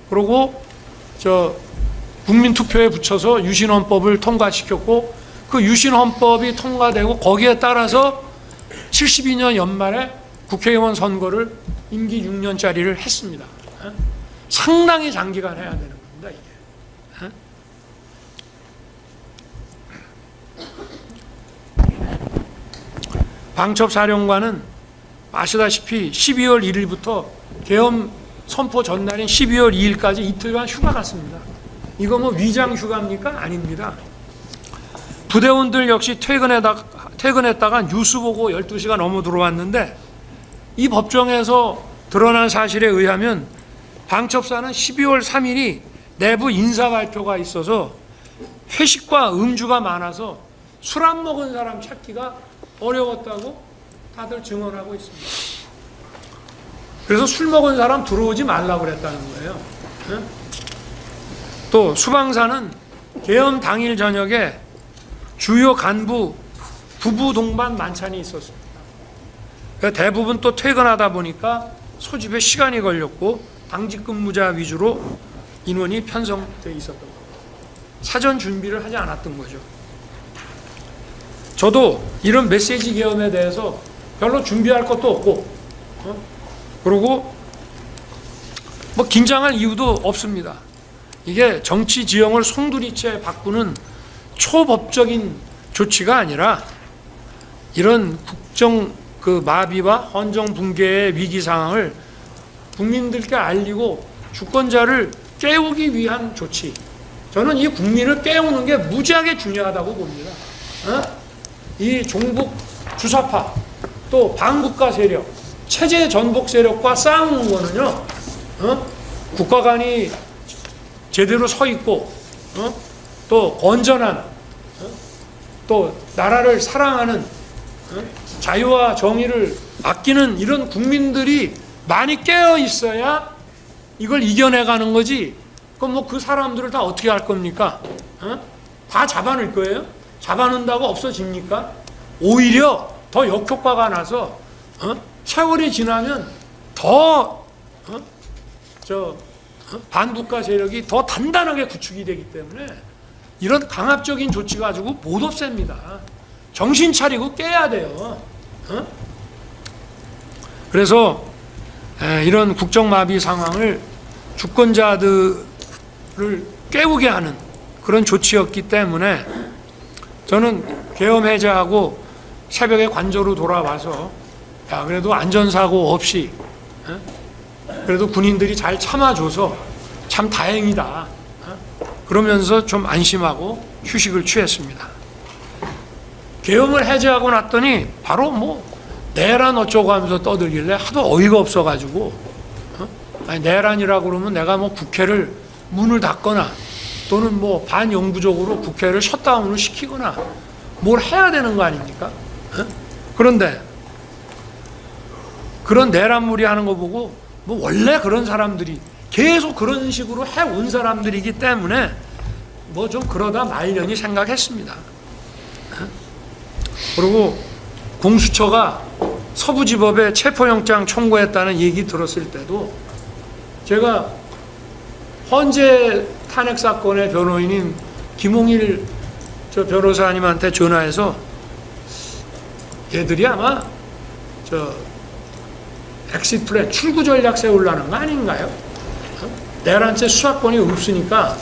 그리고 국민투표에 붙여서 유신헌법을 통과시켰고 그 유신헌법이 통과되고 거기에 따라서 72년 연말에 국회의원 선거를 임기 6년짜리를 했습니다. 상당히 장기간 해야 되는 겁니다, 이게. 방첩사령관은 아시다시피 12월 1일부터 계엄 선포 전날인 12월 2일까지 이틀간 휴가 갔습니다. 이거 위장 휴가입니까? 아닙니다. 부대원들 역시 퇴근했다가 뉴스 보고 12시가 넘어 들어왔는데 이 법정에서 드러난 사실에 의하면 방첩사는 12월 3일이 내부 인사 발표가 있어서 회식과 음주가 많아서 술 안 먹은 사람 찾기가 어려웠다고 다들 증언하고 있습니다. 그래서 술 먹은 사람 들어오지 말라고 그랬다는 거예요. 또 수방사는 계엄 당일 저녁에 주요 간부 부부 동반 만찬이 있었습니다. 그러니까 대부분 또 퇴근하다 보니까 소집에 시간이 걸렸고 당직 근무자 위주로 인원이 편성돼 있었던 거예요. 사전 준비를 하지 않았던 거죠. 저도 이런 메시지 계엄에 대해서 별로 준비할 것도 없고, 그리고 뭐 긴장할 이유도 없습니다. 이게 정치 지형을 송두리째 바꾸는 초법적인 조치가 아니라 이런 국정 마비와 헌정 붕괴의 위기 상황을 국민들께 알리고 주권자를 깨우기 위한 조치. 저는 이 국민을 깨우는 게 무지하게 중요하다고 봅니다. 이 종북 주사파 또 반국가 세력, 체제 전복 세력과 싸우는 거는요, 국가 간이 제대로 서 있고, 또 건전한, 또 나라를 사랑하는, 자유와 정의를 아끼는 이런 국민들이 많이 깨어 있어야 이걸 이겨내가는 거지. 그럼 뭐 그 사람들을 다 어떻게 할 겁니까? 다 잡아낼 거예요? 잡아낸다고 없어집니까? 오히려 더 역효과가 나서 세월이 지나면 더 반국가 세력이 더 단단하게 구축이 되기 때문에 이런 강압적인 조치 가지고 못 없앱니다. 정신 차리고 깨야 돼요. 그래서 이런 국정마비 상황을 주권자들을 깨우게 하는 그런 조치였기 때문에 저는 계엄 해제하고 새벽에 관저로 돌아와서 야, 그래도 안전사고 없이 그래도 군인들이 잘 참아줘서 참 다행이다. 그러면서 좀 안심하고 휴식을 취했습니다. 계엄을 해제하고 났더니 바로 뭐 내란 어쩌고 하면서 떠들길래 하도 어이가 없어가지고 아니 내란이라고 그러면 내가 뭐 국회를 문을 닫거나 또는 뭐 반영구적으로 국회를 셧다운을 시키거나 뭘 해야 되는 거 아닙니까? 그런데 그런 내란무리 하는 거 보고 뭐 원래 그런 사람들이 계속 그런 식으로 해온 사람들이기 때문에 뭐 좀 그러다 말려니 생각했습니다. 그리고 공수처가 서부지법에 체포영장 청구했다는 얘기 들었을 때도 제가 헌재 탄핵 사건의 변호인인 김홍일 저 변호사님한테 전화해서 얘들이 아마 저 엑시트 플랜 출구 전략 세우려는 거 아닌가요? 내란죄 수사권이 없으니까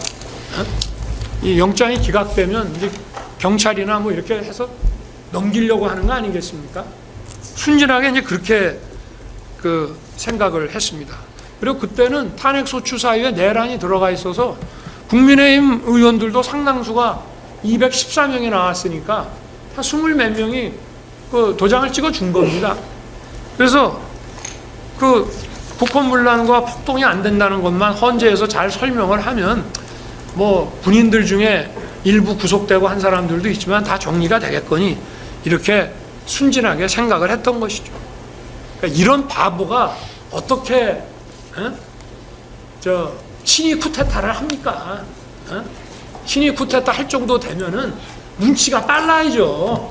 이 영장이 기각되면 이제 경찰이나 뭐 이렇게 해서 넘기려고 하는 거 아니겠습니까? 순진하게 이제 그렇게 그 생각을 했습니다. 그리고 그때는 탄핵소추 사유에 내란이 들어가 있어서 국민의힘 의원들도 상당수가 214명이 나왔으니까 한 20몇 명이 그 도장을 찍어 준 겁니다. 그래서 그 국헌문란과 폭동이 안 된다는 것만 헌재에서 잘 설명을 하면 뭐 군인들 중에 일부 구속되고 한 사람들도 있지만 다 정리가 되겠거니 이렇게 순진하게 생각을 했던 것이죠. 그러니까 이런 바보가 어떻게 친위 쿠데타를 합니까? 친위 쿠데타 할 정도 되면은 눈치가 빨라야죠.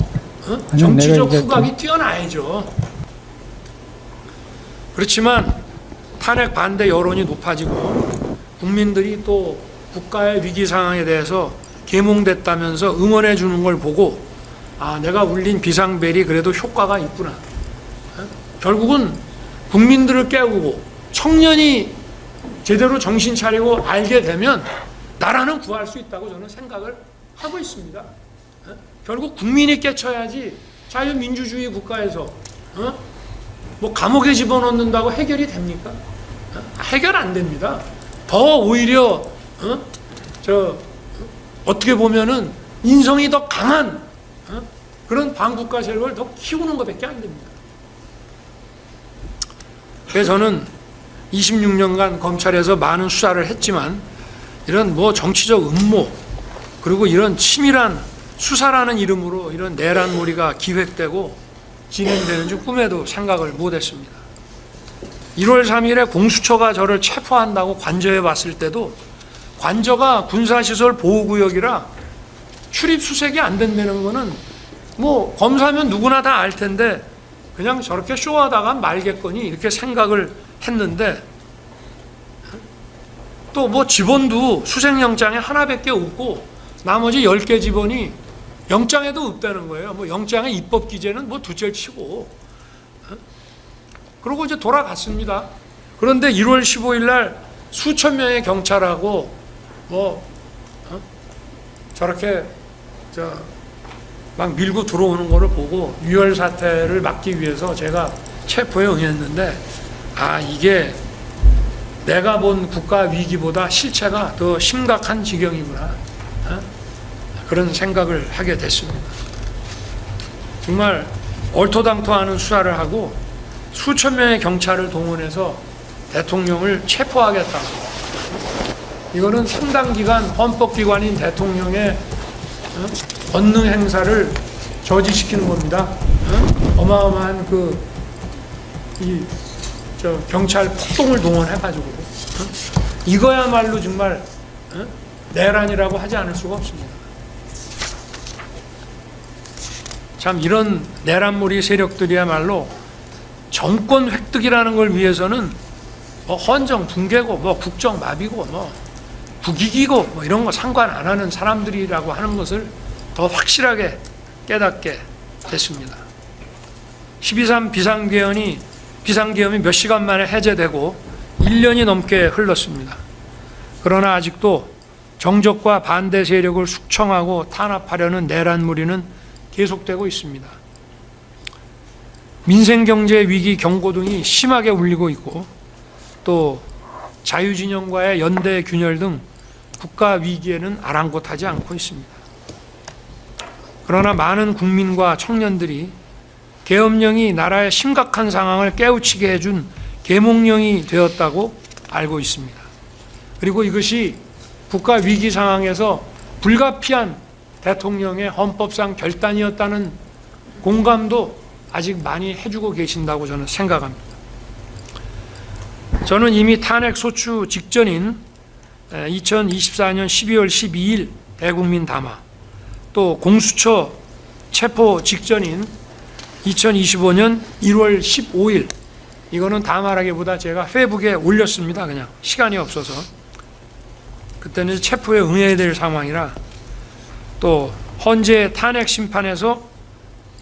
정치적 후각이 뛰어나야죠. 그렇지만 탄핵 반대 여론이 높아지고 국민들이 또 국가의 위기 상황에 대해서 계몽됐다면서 응원해 주는 걸 보고 아, 내가 울린 비상벨이 그래도 효과가 있구나. 결국은 국민들을 깨우고 청년이 제대로 정신 차리고 알게 되면 나라는 구할 수 있다고 저는 생각을 하고 있습니다. 결국 국민이 깨쳐야지 자유민주주의 국가에서 뭐 감옥에 집어넣는다고 해결이 됩니까? 해결 안 됩니다. 더 오히려 어떻게 보면은 인성이 더 강한 그런 반국가 세력을 더 키우는 것밖에 안 됩니다. 그래서 저는 26년간 검찰에서 많은 수사를 했지만 이런 뭐 정치적 음모 그리고 이런 치밀한 수사라는 이름으로 이런 내란몰이가 기획되고 진행되는 줄 꿈에도 생각을 못했습니다. 1월 3일에 공수처가 저를 체포한다고 관저에 왔을 때도 관저가 군사시설 보호구역이라 출입 수색이 안 된다는 거는 뭐 검사면 누구나 다 알 텐데 그냥 저렇게 쇼하다가 말겠거니 이렇게 생각을 했는데, 또 뭐 지번도 수색영장에 하나밖에 없고 나머지 10개 지번이 영장에도 없다는 거예요. 뭐 영장의 입법 기재는 뭐 둘째 치고. 그러고 이제 돌아갔습니다. 그런데 1월 15일 날 수천 명의 경찰하고 저렇게 막 밀고 들어오는 거를 보고 유혈 사태를 막기 위해서 제가 체포에 응했는데, 이게 내가 본 국가 위기보다 실체가 더 심각한 지경이구나, 그런 생각을 하게 됐습니다. 정말 얼토당토하는 수사를 하고 수천 명의 경찰을 동원해서 대통령을 체포하겠다. 이거는 상당 기간 헌법기관인 대통령의 권능 행사를 저지시키는 겁니다. 어마어마한 경찰 폭동을 동원해가지고 이거야말로 정말 내란이라고 하지 않을 수가 없습니다. 참 이런 내란몰이 세력들이야말로 정권 획득이라는 걸 위해서는 뭐 헌정 붕괴고 뭐 국정 마비고 뭐 국익이고 뭐 이런 거 상관 안 하는 사람들이라고 하는 것을 더 확실하게 깨닫게 됐습니다. 12.3 비상계엄이 몇 시간 만에 해제되고 1년이 넘게 흘렀습니다. 그러나 아직도 정적과 반대 세력을 숙청하고 탄압하려는 내란무리는 계속되고 있습니다. 민생경제 위기 경고등이 심하게 울리고 있고, 또 자유진영과의 연대 균열 등 국가 위기에는 아랑곳하지 않고 있습니다. 그러나 많은 국민과 청년들이 계엄령이 나라의 심각한 상황을 깨우치게 해준 계몽령이 되었다고 알고 있습니다. 그리고 이것이 국가 위기 상황에서 불가피한 대통령의 헌법상 결단이었다는 공감도 아직 많이 해주고 계신다고 저는 생각합니다. 저는 이미 탄핵 소추 직전인 2024년 12월 12일 대국민 담화, 또 공수처 체포 직전인 2025년 1월 15일, 이거는 담화라기보다 제가 페이북에 올렸습니다. 그냥 시간이 없어서. 그때는 체포에 응해야 될 상황이라. 또 헌재 탄핵 심판에서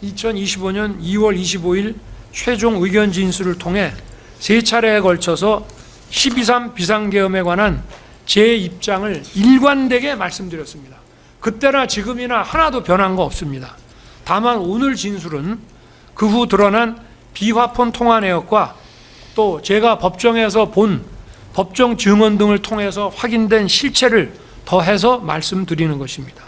2025년 2월 25일 최종 의견 진술을 통해 3차례에 걸쳐서 12.3 비상계엄에 관한 제 입장을 일관되게 말씀드렸습니다. 그때나 지금이나 하나도 변한 거 없습니다. 다만 오늘 진술은 그 후 드러난 비화폰 통화 내역과 또 제가 법정에서 본 법정 증언 등을 통해서 확인된 실체를 더해서 말씀드리는 것입니다.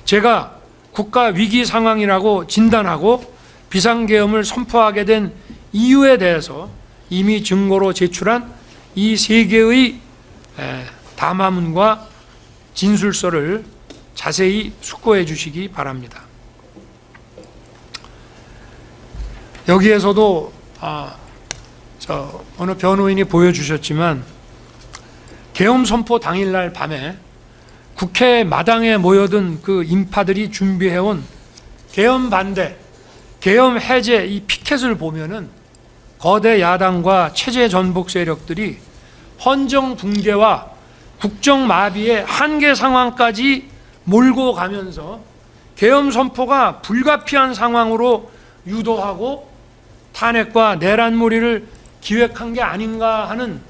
제가 국가 위기 상황이라고 진단하고 비상계엄을 선포하게 된 이유에 대해서 이미 증거로 제출한 이 3개의 담화문과 진술서를 자세히 숙고해 주시기 바랍니다. 여기에서도 어느 변호인이 보여주셨지만, 계엄 선포 당일날 밤에 국회 마당에 모여든 그 인파들이 준비해온 계엄 반대, 계엄 해제 이 피켓을 보면은 거대 야당과 체제 전복 세력들이 헌정 붕괴와 국정 마비의 한계 상황까지 몰고 가면서 계엄 선포가 불가피한 상황으로 유도하고 탄핵과 내란몰이를 기획한 게 아닌가 하는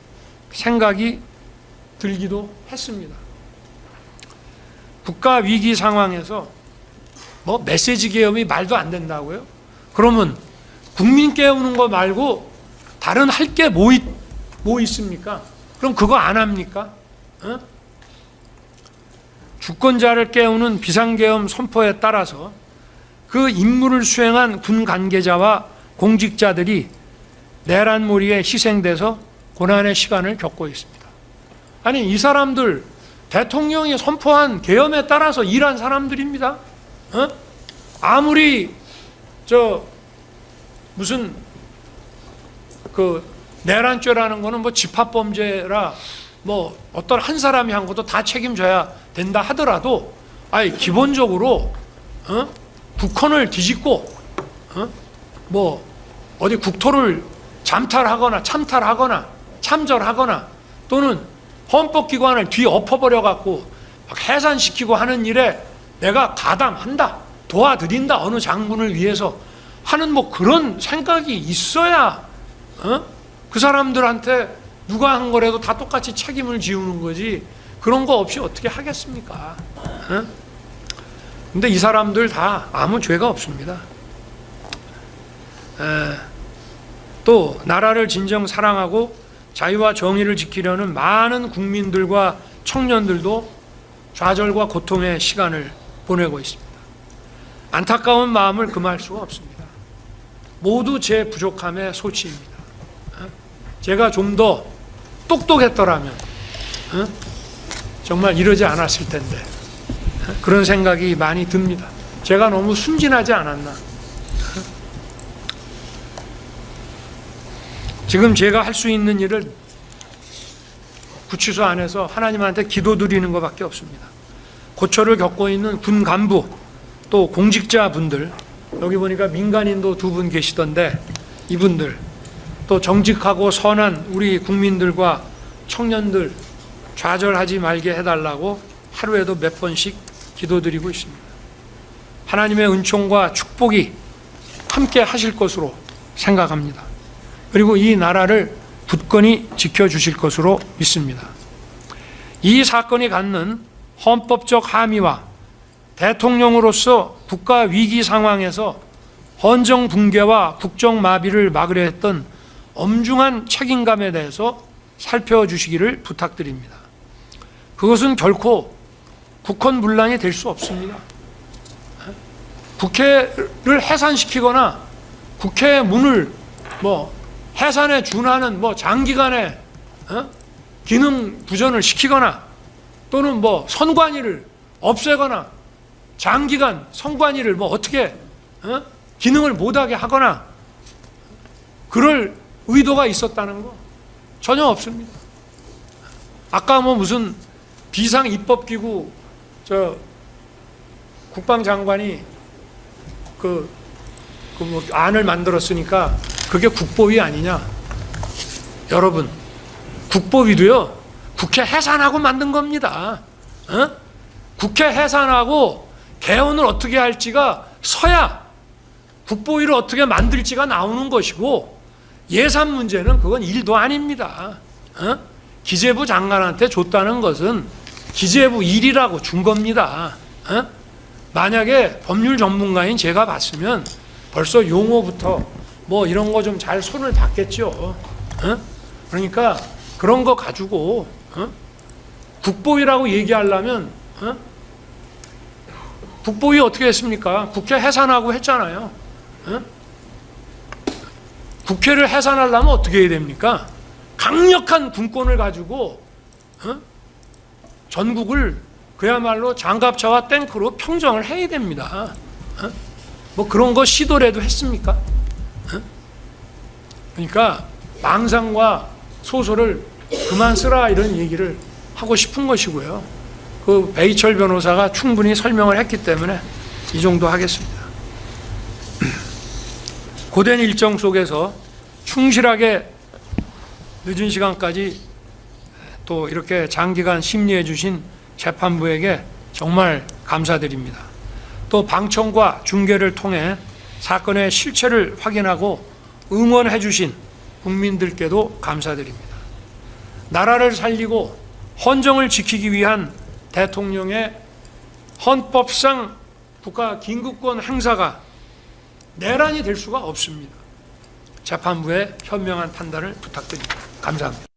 생각이 들기도 했습니다. 국가 위기 상황에서 뭐 메시지 계엄이 말도 안 된다고요? 그러면 국민 깨우는 거 말고 다른 할 게 뭐 있습니까? 그럼 그거 안 합니까? 주권자를 깨우는 비상계엄 선포에 따라서 그 임무를 수행한 군 관계자와 공직자들이 내란몰이에 희생돼서 고난의 시간을 겪고 있습니다. 아니, 이 사람들 대통령이 선포한 계엄에 따라서 일한 사람들입니다. 아무리 무슨 내란죄라는 거는 뭐 집합범죄라 뭐 어떤 한 사람이 한 것도 다 책임져야 된다 하더라도, 기본적으로 북한을 뒤집고 뭐 어디 국토를 잠탈하거나 참탈하거나 참절하거나 또는 헌법기관을 뒤엎어버려 갖고 막 해산시키고 하는 일에 내가 가담한다, 도와드린다, 어느 장군을 위해서 하는 뭐 그런 생각이 있어야 그 사람들한테 누가 한 거라도 다 똑같이 책임을 지우는 거지, 그런 거 없이 어떻게 하겠습니까? 근데 이 사람들 다 아무 죄가 없습니다. 또 나라를 진정 사랑하고 자유와 정의를 지키려는 많은 국민들과 청년들도 좌절과 고통의 시간을 보내고 있습니다. 안타까운 마음을 금할 수가 없습니다. 모두 제 부족함의 소치입니다. 제가 좀 더 똑똑했더라면 정말 이러지 않았을 텐데, 그런 생각이 많이 듭니다. 제가 너무 순진하지 않았나. 지금 제가 할 수 있는 일을 구치소 안에서 하나님한테 기도드리는 것밖에 없습니다. 고초를 겪고 있는 군 간부, 또 공직자분들, 여기 보니까 민간인도 2분 계시던데 이분들, 또 정직하고 선한 우리 국민들과 청년들 좌절하지 말게 해달라고 하루에도 몇 번씩 기도드리고 있습니다. 하나님의 은총과 축복이 함께 하실 것으로 생각합니다. 그리고 이 나라를 굳건히 지켜주실 것으로 믿습니다. 이 사건이 갖는 헌법적 함의와 대통령으로서 국가 위기 상황에서 헌정 붕괴와 국정 마비를 막으려 했던 엄중한 책임감에 대해서 살펴주시기를 부탁드립니다. 그것은 결코 국헌문란이 될 수 없습니다. 국회를 해산시키거나 국회 문을 해산에 준하는 장기간의 기능 부전을 시키거나 또는 선관위를 없애거나 장기간 선관위를 어떻게 기능을 못하게 하거나 그럴 의도가 있었다는 거 전혀 없습니다. 아까 무슨 비상 입법기구 국방장관이 안을 만들었으니까 그게 국보위 아니냐? 여러분, 국보위도요 국회 해산하고 만든 겁니다. 국회 해산하고 개헌을 어떻게 할지가 서야 국보위를 어떻게 만들지가 나오는 것이고, 예산 문제는 그건 일도 아닙니다. 기재부 장관한테 줬다는 것은 기재부 일이라고 준 겁니다. 만약에 법률 전문가인 제가 봤으면 벌써 용어부터 이런 거 좀 잘 손을 봤겠죠. 그러니까 그런 거 가지고 국보위라고 얘기하려면 국보위 어떻게 했습니까? 국회 해산하고 했잖아요. 국회를 해산하려면 어떻게 해야 됩니까? 강력한 군권을 가지고 전국을 그야말로 장갑차와 탱크로 평정을 해야 됩니다. 그런 거 시도라도 했습니까? 그러니까 망상과 소설을 그만 쓰라, 이런 얘기를 하고 싶은 것이고요. 그 배희철 변호사가 충분히 설명을 했기 때문에 이 정도 하겠습니다. 고된 일정 속에서 충실하게 늦은 시간까지 또 이렇게 장기간 심리해 주신 재판부에게 정말 감사드립니다. 또 방청과 중계를 통해 사건의 실체를 확인하고 응원해 주신 국민들께도 감사드립니다. 나라를 살리고 헌정을 지키기 위한 대통령의 헌법상 국가 긴급권 행사가 내란이 될 수가 없습니다. 재판부의 현명한 판단을 부탁드립니다. 감사합니다.